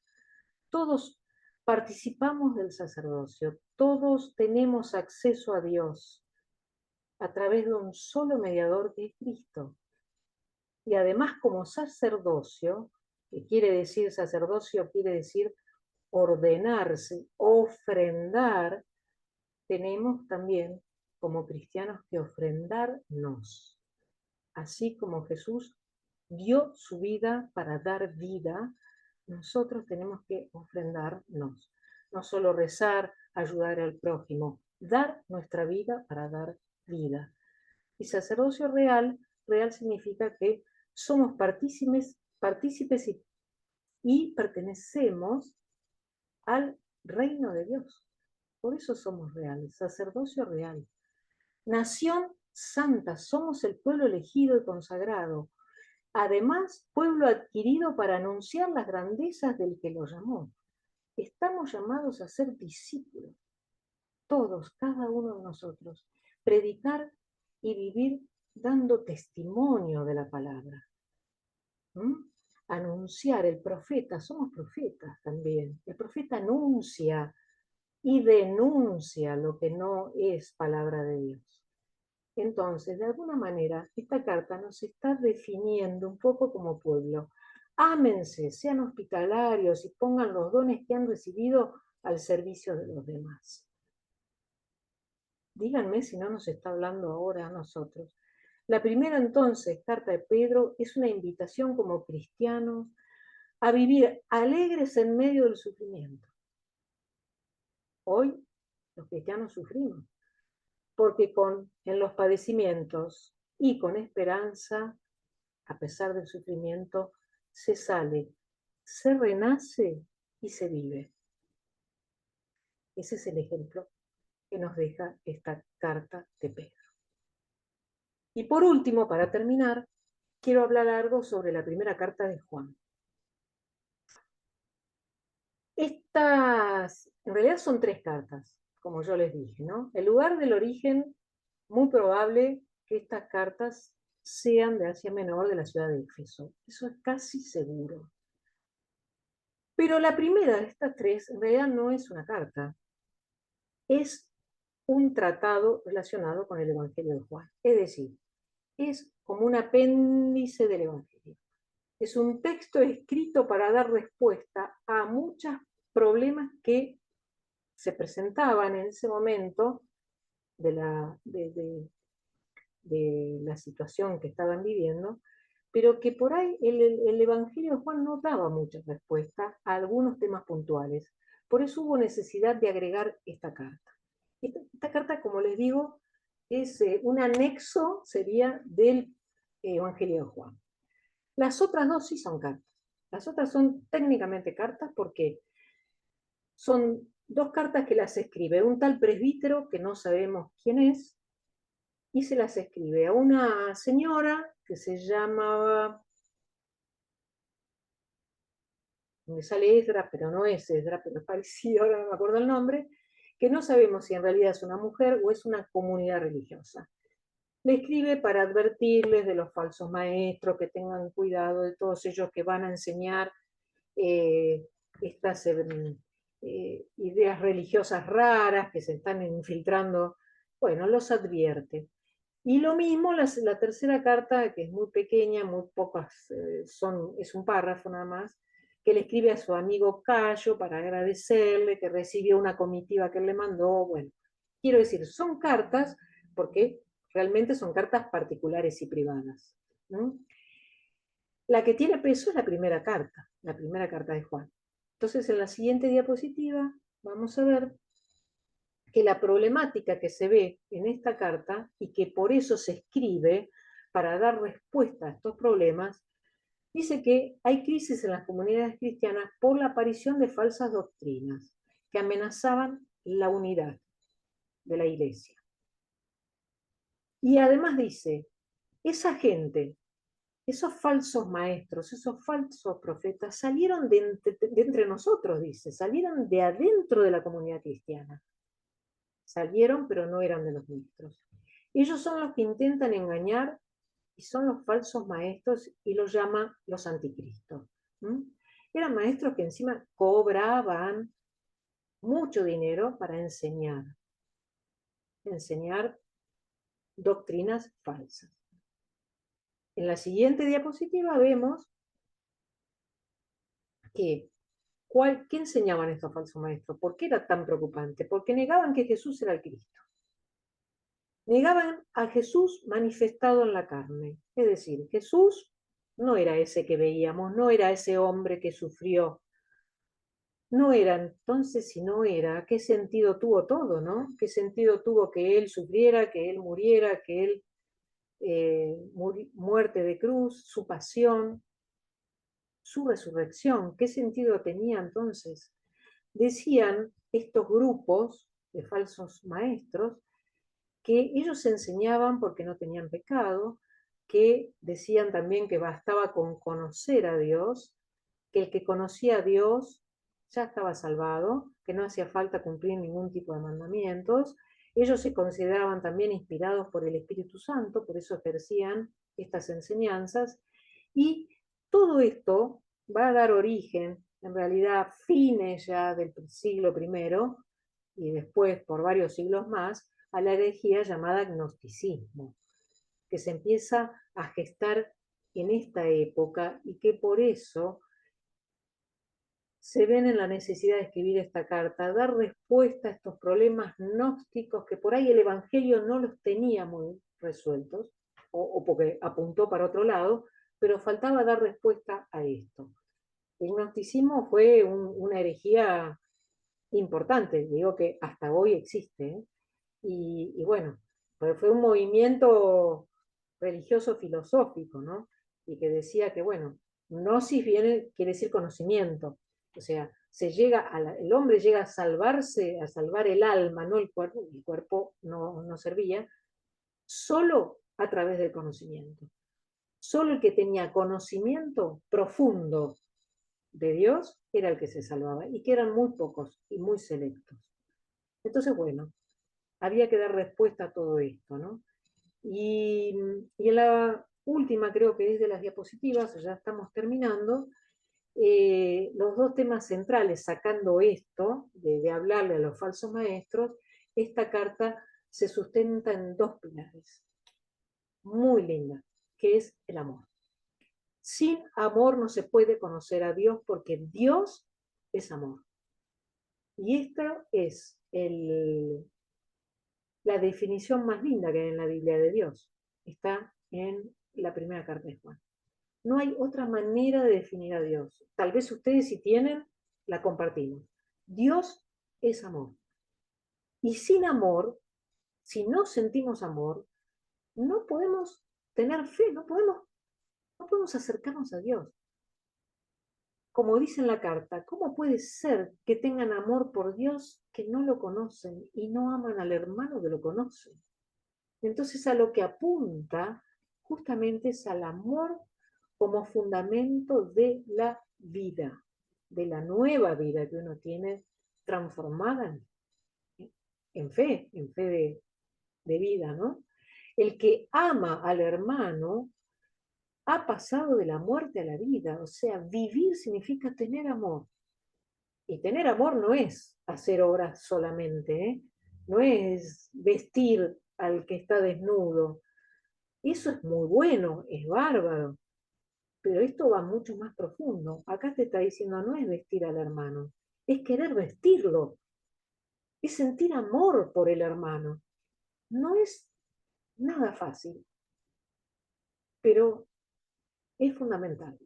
Todos participamos del sacerdocio, todos tenemos acceso a Dios a través de un solo mediador que es Cristo. Y además como sacerdocio, que quiere decir sacerdocio, quiere decir ordenarse, ofrendar, tenemos también como cristianos que ofrendarnos. Así como Jesús dio su vida para dar vida, nosotros tenemos que ofrendarnos. No solo rezar, ayudar al prójimo, dar nuestra vida para dar vida. Y sacerdocio real, real significa que somos partícipes y pertenecemos al reino de Dios. Por eso somos reales, sacerdocio real. Nación santa, somos el pueblo elegido y consagrado. Además, pueblo adquirido para anunciar las grandezas del que lo llamó. Estamos llamados a ser discípulos, todos, cada uno de nosotros, predicar y vivir dando testimonio de la palabra. Anunciar, el profeta, somos profetas también. El profeta anuncia y denuncia lo que no es palabra de Dios. Entonces, de alguna manera, esta carta nos está definiendo un poco como pueblo. Ámense, sean hospitalarios y pongan los dones que han recibido al servicio de los demás. Díganme si no nos está hablando ahora a nosotros. La primera, entonces, carta de Pedro, es una invitación como cristianos a vivir alegres en medio del sufrimiento. Hoy los cristianos sufrimos, porque en los padecimientos y con esperanza, a pesar del sufrimiento, se sale, se renace y se vive. Ese es el ejemplo que nos deja esta carta de Pedro. Y por último, para terminar, quiero hablar algo sobre la primera carta de Juan. Estas, en realidad son 3 cartas, como yo les dije, ¿no? El lugar del origen, muy probable que estas cartas sean de Asia Menor, de la ciudad de Éfeso. Eso es casi seguro. Pero la primera de estas 3 en realidad no es una carta, es un tratado relacionado con el Evangelio de Juan. Es decir, es como un apéndice del Evangelio. Es un texto escrito para dar respuesta a muchos problemas que se presentaban en ese momento de la situación que estaban viviendo, pero que por ahí el Evangelio de Juan no daba mucha respuesta a algunos temas puntuales. Por eso hubo necesidad de agregar esta carta. Esta carta, como les digo, es un anexo, sería del Evangelio de Juan. Las otras 2 sí son cartas. Las otras son técnicamente cartas porque son 2 cartas que las escribe un tal presbítero que no sabemos quién es, y se las escribe a una señora que se llamaba, me sale Esdra, pero no es Esdra, pero es parecido, ahora no me acuerdo el nombre, que no sabemos si en realidad es una mujer o es una comunidad religiosa. Le escribe para advertirles de los falsos maestros, que tengan cuidado de todos ellos que van a enseñar estas ideas religiosas raras que se están infiltrando. Bueno, los advierte. Y lo mismo la tercera carta, que es muy pequeña, muy pocas, es un párrafo nada más, que le escribe a su amigo Cayo para agradecerle que recibió una comitiva que él le mandó. Bueno, quiero decir, son cartas porque realmente son cartas particulares y privadas, ¿no? La que tiene peso es la primera carta de Juan. Entonces, en la siguiente diapositiva vamos a ver que la problemática que se ve en esta carta, y que por eso se escribe para dar respuesta a estos problemas, dice que hay crisis en las comunidades cristianas por la aparición de falsas doctrinas que amenazaban la unidad de la iglesia. Y además dice, esa gente, esos falsos maestros, esos falsos profetas, salieron de entre nosotros, dice, salieron de adentro de la comunidad cristiana. Salieron, pero no eran de los nuestros. Ellos son los que intentan engañar y son los falsos maestros y los llama los anticristos. Eran maestros que encima cobraban mucho dinero para enseñar doctrinas falsas. En la siguiente diapositiva vemos que ¿qué enseñaban estos falsos maestros? ¿Por qué era tan preocupante? Porque negaban que Jesús era el Cristo. Negaban a Jesús manifestado en la carne. Es decir, Jesús no era ese que veíamos, no era ese hombre que sufrió. No era entonces, si no era, ¿qué sentido tuvo todo, no? ¿Qué sentido tuvo que Él sufriera, que Él muriera, que Él muerte de cruz, su pasión, su resurrección? ¿Qué sentido tenía entonces? Decían estos grupos de falsos maestros que ellos enseñaban porque no tenían pecado, que decían también que bastaba con conocer a Dios, que el que conocía a Dios ya estaba salvado, que no hacía falta cumplir ningún tipo de mandamientos. Ellos se consideraban también inspirados por el Espíritu Santo, por eso ejercían estas enseñanzas. Y todo esto va a dar origen, en realidad, fines ya del siglo I y después por varios siglos más, a la herejía llamada gnosticismo, que se empieza a gestar en esta época y que por eso se ven en la necesidad de escribir esta carta, dar respuesta a estos problemas gnósticos que por ahí el Evangelio no los tenía muy resueltos, o porque apuntó para otro lado, pero faltaba dar respuesta a esto. El gnosticismo fue una herejía importante, digo que hasta hoy existe, ¿eh? Y bueno, fue un movimiento religioso filosófico, ¿no? Y que decía que, bueno, gnosis viene, quiere decir conocimiento, o sea, el hombre llega a salvarse, a salvar el alma, no el cuerpo no servía, solo a través del conocimiento. Solo el que tenía conocimiento profundo de Dios era el que se salvaba, y que eran muy pocos y muy selectos. Entonces, bueno, había que dar respuesta a todo esto, ¿no? Y en la última, creo que es de las diapositivas, ya estamos terminando, los dos temas centrales, sacando esto, de hablarle a los falsos maestros, esta carta se sustenta en dos pilares, muy linda, que es el amor. Sin amor no se puede conocer a Dios porque Dios es amor. Y esta es la definición más linda que hay en la Biblia de Dios. Está en la primera carta de Juan. No hay otra manera de definir a Dios. Tal vez ustedes, si tienen, la compartimos. Dios es amor. Y sin amor, si no sentimos amor, no podemos tener fe, no podemos acercarnos a Dios. Como dice en la carta, ¿cómo puede ser que tengan amor por Dios que no lo conocen y no aman al hermano que lo conoce? Entonces, a lo que apunta justamente es al amor como fundamento de la vida, de la nueva vida que uno tiene transformada en fe de vida, ¿no? El que ama al hermano ha pasado de la muerte a la vida, o sea, vivir significa tener amor. Y tener amor no es hacer obras solamente, ¿eh? No es vestir al que está desnudo. Eso es muy bueno, es bárbaro, pero esto va mucho más profundo. Acá te está diciendo, no es vestir al hermano, es querer vestirlo, es sentir amor por el hermano. No es nada fácil, pero es fundamental.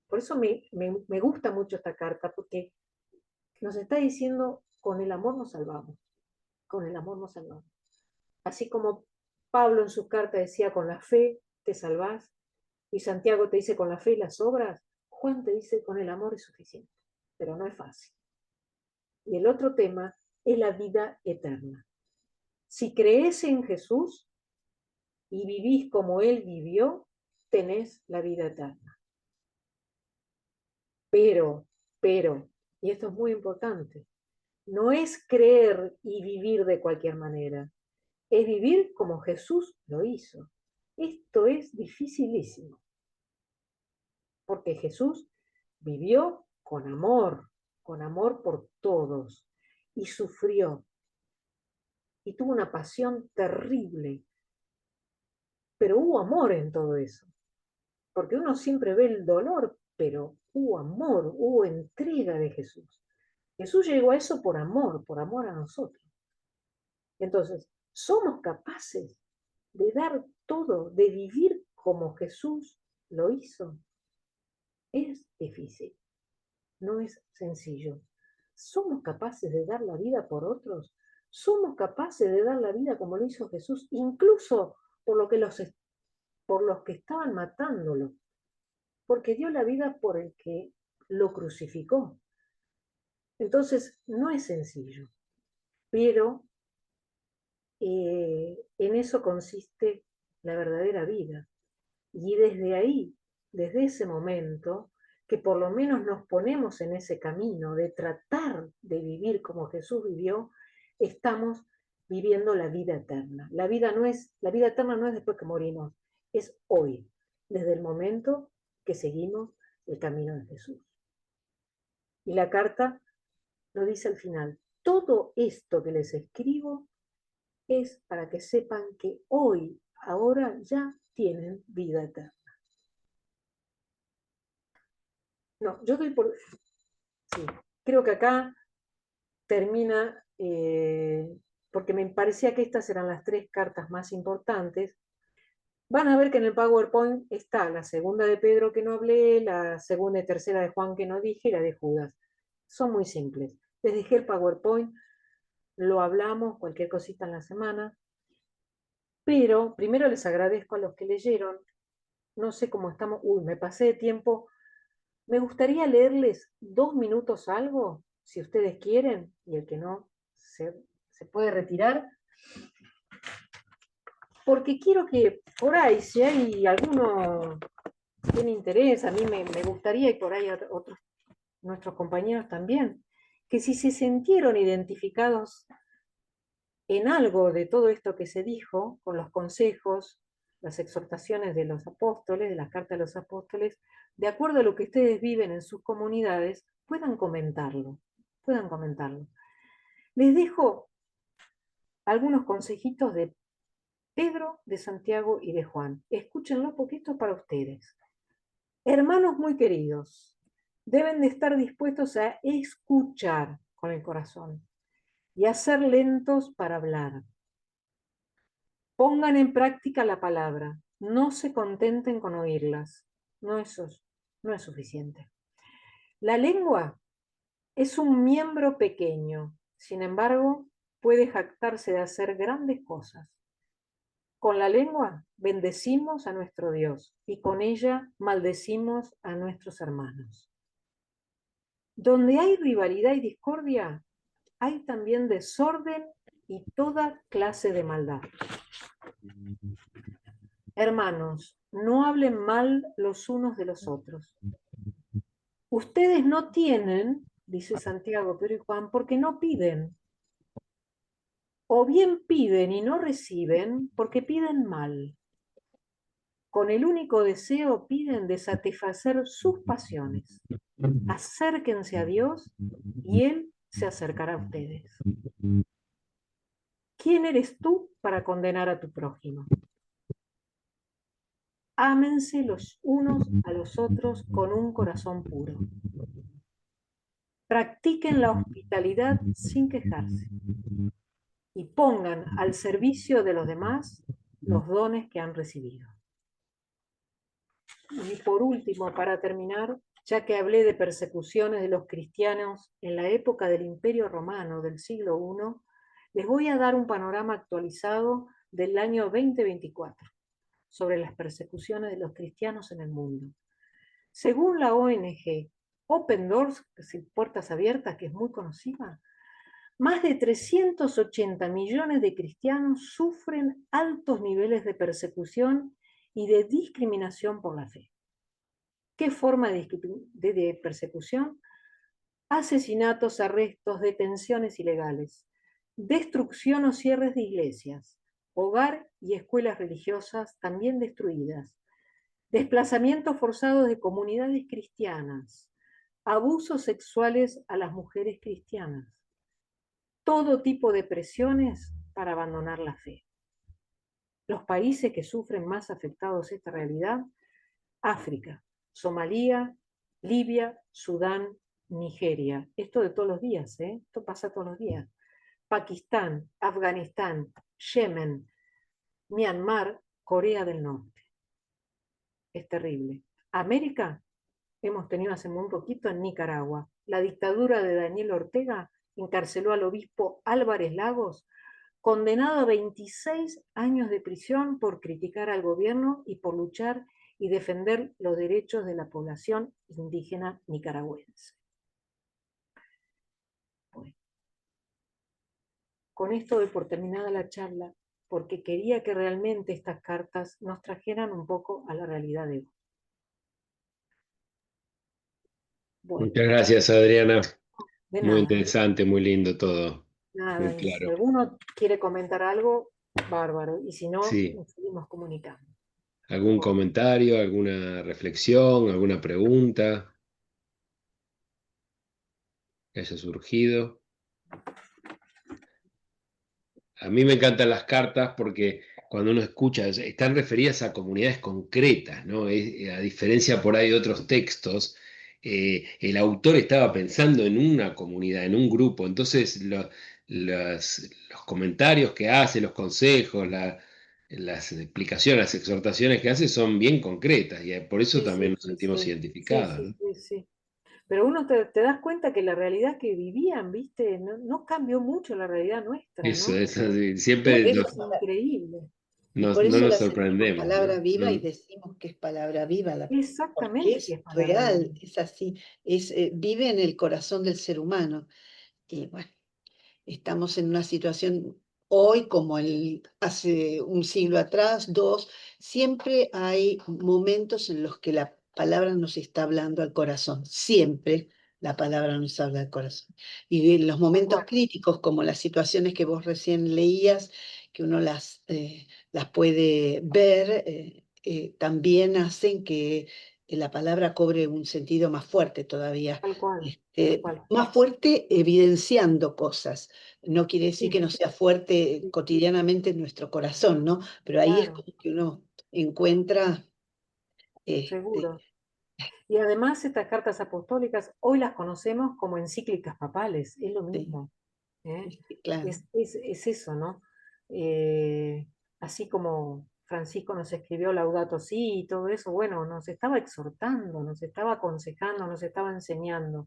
Por eso me gusta mucho esta carta, porque nos está diciendo, con el amor nos salvamos, con el amor nos salvamos. Así como Pablo en su carta decía, con la fe te salvás, y Santiago te dice, con la fe y las obras, Juan te dice, con el amor es suficiente, pero no es fácil. Y el otro tema es la vida eterna. Si crees en Jesús y vivís como Él vivió, tenés la vida eterna. Pero, y esto es muy importante, no es creer y vivir de cualquier manera, es vivir como Jesús lo hizo. Esto es dificilísimo, porque Jesús vivió con amor por todos, y sufrió, y tuvo una pasión terrible, pero hubo amor en todo eso, porque uno siempre ve el dolor, pero hubo amor, hubo entrega de Jesús. Jesús llegó a eso por amor a nosotros. Entonces, somos capaces de dar todo, de vivir como Jesús lo hizo. Es difícil, no es sencillo. ¿Somos capaces de dar la vida por otros? ¿Somos capaces de dar la vida como lo hizo Jesús, incluso por los que estaban matándolo? Porque dio la vida por el que lo crucificó. Entonces, no es sencillo, pero en eso consiste la verdadera vida. Y desde ahí, desde ese momento, que por lo menos nos ponemos en ese camino de tratar de vivir como Jesús vivió, estamos viviendo la vida eterna. La vida eterna no es después que morimos, es hoy, desde el momento que seguimos el camino de Jesús. Y la carta lo dice al final: todo esto que les escribo es para que sepan que hoy, ahora ya tienen vida eterna. No, yo doy por... Sí, creo que acá termina, porque me parecía que estas eran las 3 cartas más importantes. Van a ver que en el PowerPoint está la segunda de Pedro que no hablé, la segunda y tercera de Juan que no dije y la de Judas. Son muy simples. Les dejé el PowerPoint, lo hablamos, cualquier cosita en la semana. Pero primero les agradezco a los que leyeron. No sé cómo estamos. Uy, me pasé de tiempo. Me gustaría leerles 2 minutos algo, si ustedes quieren, y el que no se puede retirar, porque quiero que por ahí, si hay alguno que tiene interés, a mí me gustaría, y por ahí otros, nuestros compañeros también, que si se sintieron identificados en algo de todo esto que se dijo, con los consejos, las exhortaciones de los apóstoles, de las cartas de los apóstoles, de acuerdo a lo que ustedes viven en sus comunidades, puedan comentarlo, puedan comentarlo. Les dejo algunos consejitos de Pedro, de Santiago y de Juan. Escúchenlo porque esto es para ustedes. Hermanos muy queridos, deben de estar dispuestos a escuchar con el corazón y a ser lentos para hablar. Pongan en práctica la palabra, no se contenten con oírlas. No es suficiente. La lengua es un miembro pequeño, sin embargo, puede jactarse de hacer grandes cosas. Con la lengua bendecimos a nuestro Dios y con ella maldecimos a nuestros hermanos. Donde hay rivalidad y discordia, hay también desorden y toda clase de maldad. Hermanos, no hablen mal los unos de los otros. Ustedes no tienen, dice Santiago, Pedro y Juan, porque no piden. O bien piden y no reciben porque piden mal. Con el único deseo piden de satisfacer sus pasiones. Acérquense a Dios y Él se acercará a ustedes. ¿Quién eres tú para condenar a tu prójimo? Ámense los unos a los otros con un corazón puro. Practiquen la hospitalidad sin quejarse y pongan al servicio de los demás los dones que han recibido. Y por último, para terminar, ya que hablé de persecuciones de los cristianos en la época del Imperio Romano del siglo I, les voy a dar un panorama actualizado del año 2024 sobre las persecuciones de los cristianos en el mundo. Según la ONG Open Doors, Puertas Abiertas, que es muy conocida, más de 380 millones de cristianos sufren altos niveles de persecución y de discriminación por la fe. ¿Qué forma de persecución? Asesinatos, arrestos, detenciones ilegales, destrucción o cierres de iglesias, hogar y escuelas religiosas también destruidas, desplazamientos forzados de comunidades cristianas, abusos sexuales a las mujeres cristianas, todo tipo de presiones para abandonar la fe. Los países que sufren más afectados esta realidad: África, Somalia, Libia, Sudán, Nigeria. Esto de todos los días, esto pasa todos los días. Pakistán, Afganistán, Yemen, Myanmar, Corea del Norte. Es terrible. América, hemos tenido hace muy poquito en Nicaragua. La dictadura de Daniel Ortega encarceló al obispo Álvarez Lagos, condenado a 26 años de prisión por criticar al gobierno y por luchar y defender los derechos de la población indígena nicaragüense. Bueno. con esto doy por terminada la charla, porque quería que realmente estas cartas nos trajeran un poco a la realidad de hoy. Bueno, Muchas gracias, Adriana. de Muy nada, interesante, muy lindo todo. nada. Muy Y si claro. alguno quiere comentar algo, bárbaro. Y si no, Sí. nos seguimos comunicando. ¿Algún Bueno, comentario, alguna reflexión, alguna pregunta que haya surgido? A mí me encantan las cartas porque cuando uno escucha, están referidas a comunidades concretas, ¿no? A diferencia por ahí de otros textos, el autor estaba pensando en una comunidad, en un grupo, entonces los comentarios que hace, los consejos, las explicaciones, las exhortaciones que hace son bien concretas y por eso sí, también sí, nos sí, sentimos sí, sí, identificados, sí, ¿no? sí, sí. Pero uno te das cuenta que la realidad que vivían, ¿viste? No cambió mucho la realidad nuestra, Eso, ¿no? Por siempre eso, Eso es increíble. y por no eso nos la sentimos sorprendemos, palabra ¿no? viva y Mm. decimos que es palabra viva, porque Exactamente que es es palabra viva. real, es así, vive en el corazón del ser humano. Y bueno, estamos en una situación hoy como hace un siglo atrás, dos, siempre hay momentos en los que la palabra nos está hablando al corazón, siempre la palabra nos habla al corazón. Y en los momentos críticos, como las situaciones que vos recién leías, que uno las puede ver, también hacen que la palabra cobre un sentido más fuerte todavía, Tal cual, tal cual. más fuerte evidenciando cosas. No quiere decir Sí, que no sea fuerte sí, cotidianamente en nuestro corazón, ¿no? Pero ahí es claro, como que uno encuentra, este, seguro. Y además estas cartas apostólicas hoy las conocemos como encíclicas papales, es lo sí, mismo. ¿Eh? claro. Es eso, ¿no? Eh, Así como Francisco nos escribió Laudato Si y todo eso, bueno, nos estaba exhortando, nos estaba aconsejando, nos estaba enseñando.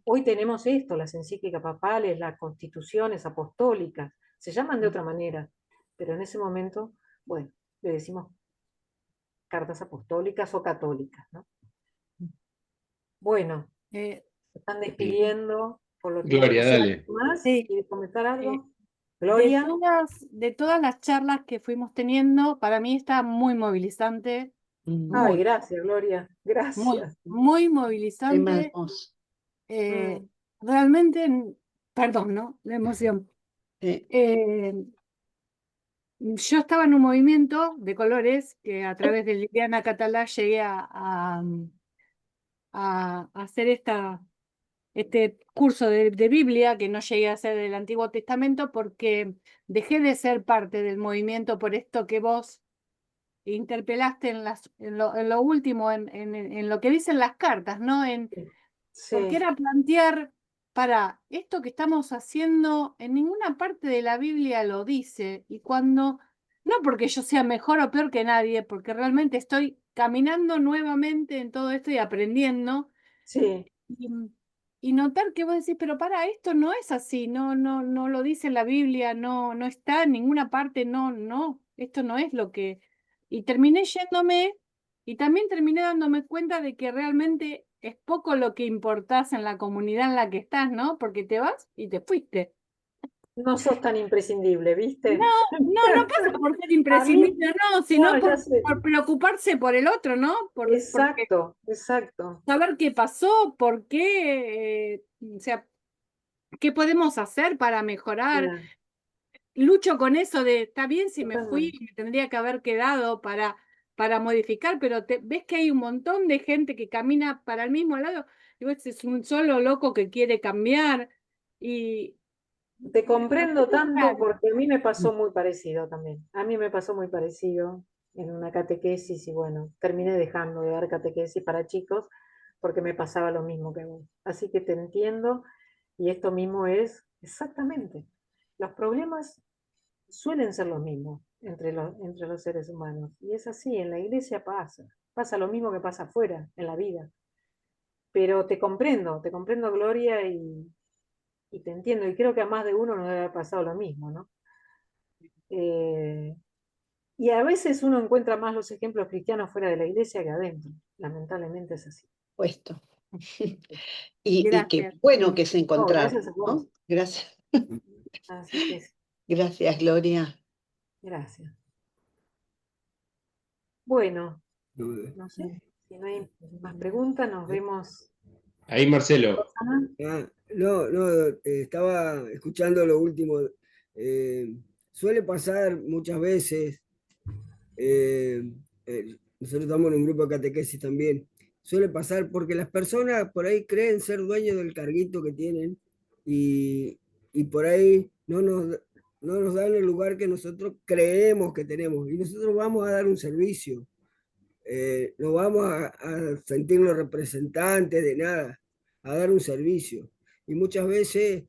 Hoy tenemos esto, las encíclicas papales, las constituciones apostólicas, se llaman de otra manera, pero en ese momento, bueno, le decimos cartas apostólicas o católicas, ¿no? Bueno, Eh, se están Sí. despidiendo, por lo que no Gloria, sé, dale. ¿algo más? sí, ¿Quiere comentar eh, algo? Gloria. de todas las charlas que fuimos teniendo, para mí está muy movilizante, Ay, muy, gracias, Gloria. muy, Gracias. muy Tema movilizante. hermoso. eh, Mm, realmente, perdón, ¿no? La emoción. Eh, Eh, yo estaba en un movimiento de colores que a través de Liliana Catalá llegué a hacer este curso de Biblia, que no llegué a hacer del Antiguo Testamento, porque dejé de ser parte del movimiento por esto que vos interpelaste en lo último, en lo que dicen las cartas, ¿no? Porque sí, era plantear, para esto que estamos haciendo, en ninguna parte de la Biblia lo dice, y cuando, no porque yo sea mejor o peor que nadie, porque realmente estoy caminando nuevamente en todo esto y aprendiendo, sí, y, y notar que vos decís, pero para, esto no es así, no lo dice la Biblia, no está en ninguna parte, esto no es lo que... Y terminé yéndome y también terminé dándome cuenta de que realmente es poco lo que importás en la comunidad en la que estás, ¿no? Porque te vas y te fuiste. no sos tan imprescindible, No, ¿viste? no pasa por ser A mí, imprescindible, no, sino no, ya sé. por preocuparse por el otro, ¿no? Porque Exacto, exacto. saber qué pasó, por qué, o sea, qué podemos hacer para mejorar. Mira, Lucho con eso de, está bien si me fui, totalmente. me tendría que haber quedado para modificar, pero ves que hay un montón de gente que camina para el mismo lado, y vos es un solo loco que quiere cambiar, y Te no sé, comprendo es tanto raro. porque a mí me pasó muy parecido también. A mí me pasó muy parecido en una catequesis y bueno, terminé dejando de dar catequesis para chicos porque me pasaba lo mismo que a vos. Así que te entiendo y esto mismo es exactamente. Los problemas suelen ser los mismos entre los seres humanos. Y es así, en la iglesia pasa lo mismo que pasa afuera, en la vida. Pero te comprendo, Gloria, y te entiendo. Y creo que a más de uno nos debe haber pasado lo mismo, ¿no? Eh, y a veces uno encuentra más los ejemplos cristianos fuera de la iglesia que adentro. Lamentablemente es así. Puesto. Y qué Gracias. bueno que se No, encontraron, gracias a vos. ¿no? Gracias. Así que Gracias, Gloria. Gracias. Bueno, No, no sé, si no hay más preguntas, nos vemos. Ahí, Marcelo. Rosana. estaba escuchando lo último. Suele pasar muchas veces, nosotros estamos en un grupo de catequesis también, suele pasar porque las personas por ahí creen ser dueños del carguito que tienen y por ahí no nos dan el lugar que nosotros creemos que tenemos y nosotros vamos a dar un servicio. No vamos a sentirnos representantes de nada, a dar un servicio. Y muchas veces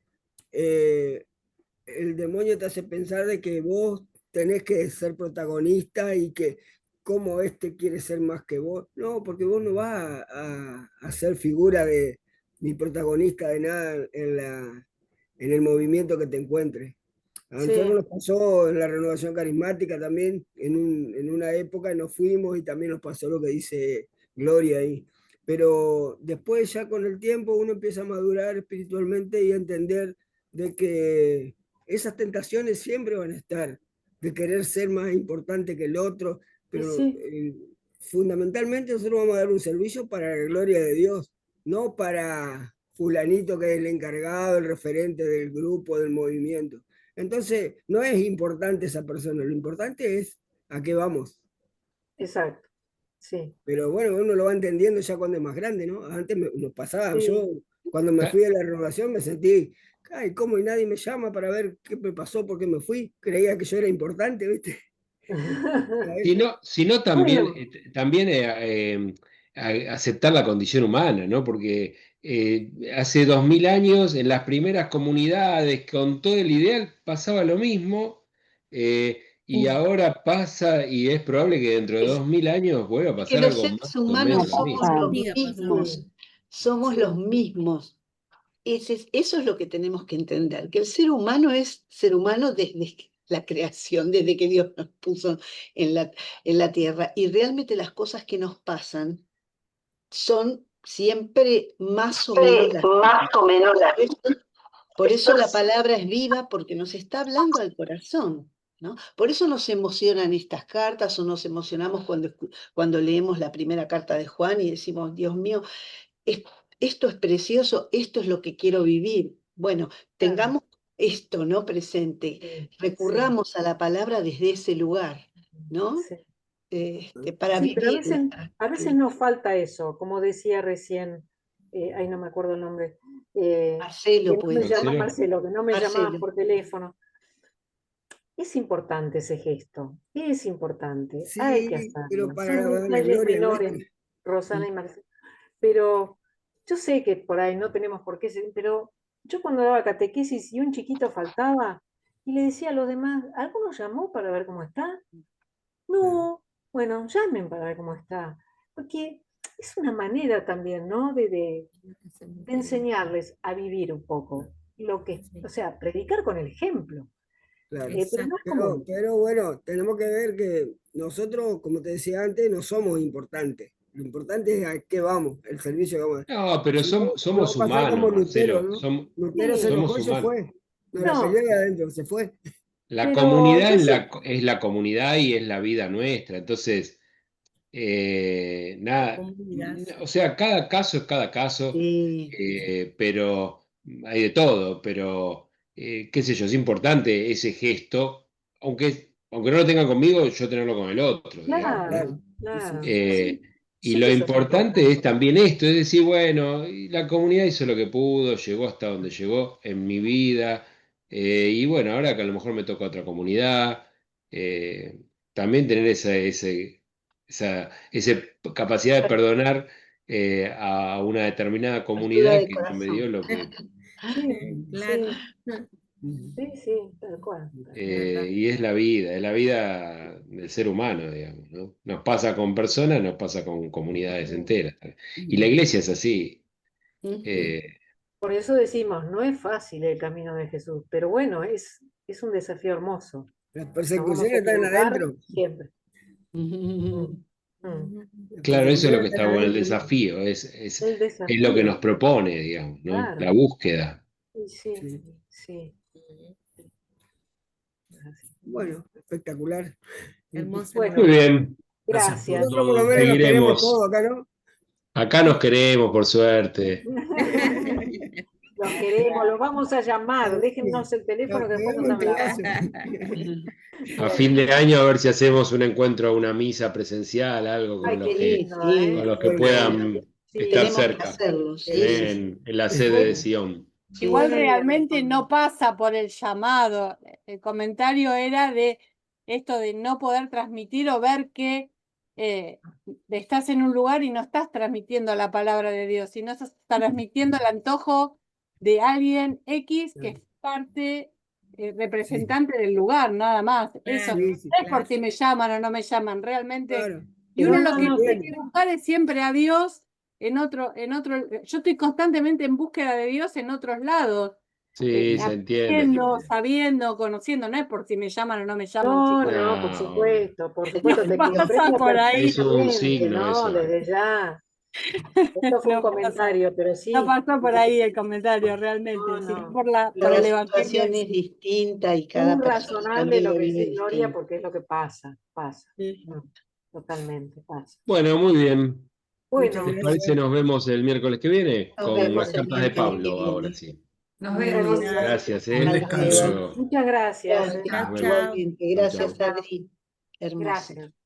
el demonio te hace pensar de que vos tenés que ser protagonista y que como este quiere ser más que vos. No, porque vos no vas a ser figura de ni protagonista de nada en el movimiento que te encuentres. A nosotros Sí, nos pasó en la renovación carismática también, en una época nos fuimos y también nos pasó lo que dice Gloria ahí. Pero después ya con el tiempo uno empieza a madurar espiritualmente y a entender de que esas tentaciones siempre van a estar, de querer ser más importante que el otro, y pero sí, fundamentalmente nosotros vamos a dar un servicio para la gloria de Dios, no para fulanito que es el encargado, el referente del grupo, del movimiento. Entonces, no es importante esa persona, lo importante es a qué vamos. exacto. Sí, Pero bueno, uno lo va entendiendo ya cuando es más grande, ¿no? Antes nos pasaba, sí. yo cuando me fui a la renovación me sentí, ay, ¿cómo y nadie me llama para ver qué me pasó, por qué me fui? Creía que yo era importante, ¿viste? Sino también, Bueno, también aceptar la condición humana, ¿no? Porque hace 2000 años, en las primeras comunidades, con todo el ideal, pasaba lo mismo, y ahora pasa, y es probable que dentro de Es 2000 años vuelva a que pasar los algo seres más o humanos menos lo somos mismo. los Sigue pasando. mismos, sí, somos sí. los mismos. Eso es lo que tenemos que entender, que el ser humano es ser humano desde la creación, desde que Dios nos puso en la tierra. Y realmente las cosas que nos pasan son siempre más o menos las mismas. Por eso la palabra es viva, porque nos está hablando al corazón, ¿no? Por eso nos emocionan estas cartas o nos emocionamos cuando leemos la primera carta de Juan y decimos, Dios mío, es- esto es precioso, esto es lo que quiero vivir. Bueno, tengamos esto, ¿no? Presente, Sí, recurramos a la palabra desde ese lugar, ¿no? sí. Para Sí, pero vivirla. a veces nos falta eso, como decía recién, ahí no me acuerdo el nombre, que Marcelo no me puede llama ser. Marcelo. Marcelo, que no me llamabas Marcelo. por teléfono. Es importante ese gesto, es importante, hay que Sí, pero hacerlo. para Son la detalles gloria nuestra. menores, Rosana y Marcelo. Pero yo sé que por ahí no tenemos por qué, pero yo cuando daba catequesis y un chiquito faltaba, y le decía a los demás, ¿alguno llamó para ver cómo está? No, bueno, llamen para ver cómo está, porque es una manera también, ¿no? De enseñarles a vivir un poco lo que, o sea, predicar con el ejemplo. Claro. Pero no es como, Pero bueno, tenemos que ver que nosotros, como te decía antes, no somos importantes. Lo importante es a qué vamos, el servicio que vamos a dar. No, pero Si no, nos va somos a pasar humanos, como Lutero, Marcelo. ¿no? Lutero se sí, enojó Somos y se humanos. fue. No la no, peleó de adentro, se fue. La pero comunidad yo sé, es la comunidad y es la vida nuestra. Entonces, nada, o sea, cada caso es cada caso, Sí. pero hay de todo, pero qué sé yo, es importante ese gesto, aunque no lo tenga conmigo, yo tenerlo con el otro, digamos, ¿no? claro, claro, Eh, sí, y sé lo que eso es importante es importante. también esto, es decir, bueno, y la comunidad hizo lo que pudo, llegó hasta donde llegó en mi vida, y bueno, ahora que a lo mejor me toca otra comunidad, también tener esa capacidad de perdonar a una determinada Apertura comunidad de que no me dio corazón. lo que... Sí, Claro. sí, sí, sí, tal cual, tal cual. Y es la vida del ser humano, digamos, ¿no? Nos pasa con personas, nos pasa con comunidades enteras. Y la iglesia es así. Ujú. eh, Por eso decimos, no es fácil el camino de Jesús, pero bueno, es un desafío hermoso. Las Nos vamos a persecuciones están equivocar adentro. siempre. Mm, mm. Las claro, eso es lo persecuciones que están está bueno, el adentro. desafío, El es lo que nos desafío, propone, digamos, ¿no? La claro. búsqueda. Sí, sí, Sí. sí. Bueno, espectacular. Hermoso. Bueno, Muy bien, gracias. Nosotros por lo menos nos queremos seguiremos. todos acá, ¿no? Acá nos queremos, por suerte. Los queremos, los vamos a llamar. Déjennos el teléfono que después nos hablamos. A fin de año a ver si hacemos un encuentro, una misa presencial, algo Ay, con qué los que, lindo, sí. con los que Bueno, puedan Sí, estar Tenemos que cerca hacerlo, sí. en la sede de Sion. Sí. Igual realmente no pasa por el llamado. El comentario era de esto de no poder transmitir o ver que estás en un lugar y no estás transmitiendo la palabra de Dios, sino estás transmitiendo el antojo de alguien X que es parte, representante del lugar, nada más. Eso Claro, no sí, es por si me llaman o no me llaman, realmente. Claro. Y uno No, lo que no, tiene que buscar es siempre a Dios yo estoy constantemente en búsqueda de Dios en otros lados. Sí, se entiende. Aprendiendo, sabiendo, conociendo, no es por si me llaman o no me llaman, No, chicos. no, por No, supuesto, por supuesto, No te pasa comprendo por ahí. es un perfectamente, signo ¿no? eso. Desde ya. Esto fue un No pasa. comentario, pero sí. No pasó por ahí el comentario, realmente, No, sino no. por Cada el evangelio. situación es distinta y cada Muy persona razonable también lo lo que vive dice Gloria, distinto. porque es lo que pasa. Sí. No, totalmente pasa. Bueno, muy bien. Bueno, ¿Les parece? Nos vemos el miércoles que viene Nos con vemos las el cartas de miércoles que Pablo, viene. ahora sí. Nos vemos. vemos. Gracias, Un Hasta descanso. luego. muchas gracias. Gracias, Chao, Nos vemos. chao. igualmente. Chau, Gracias, chau. Adri. Hermoso. Gracias.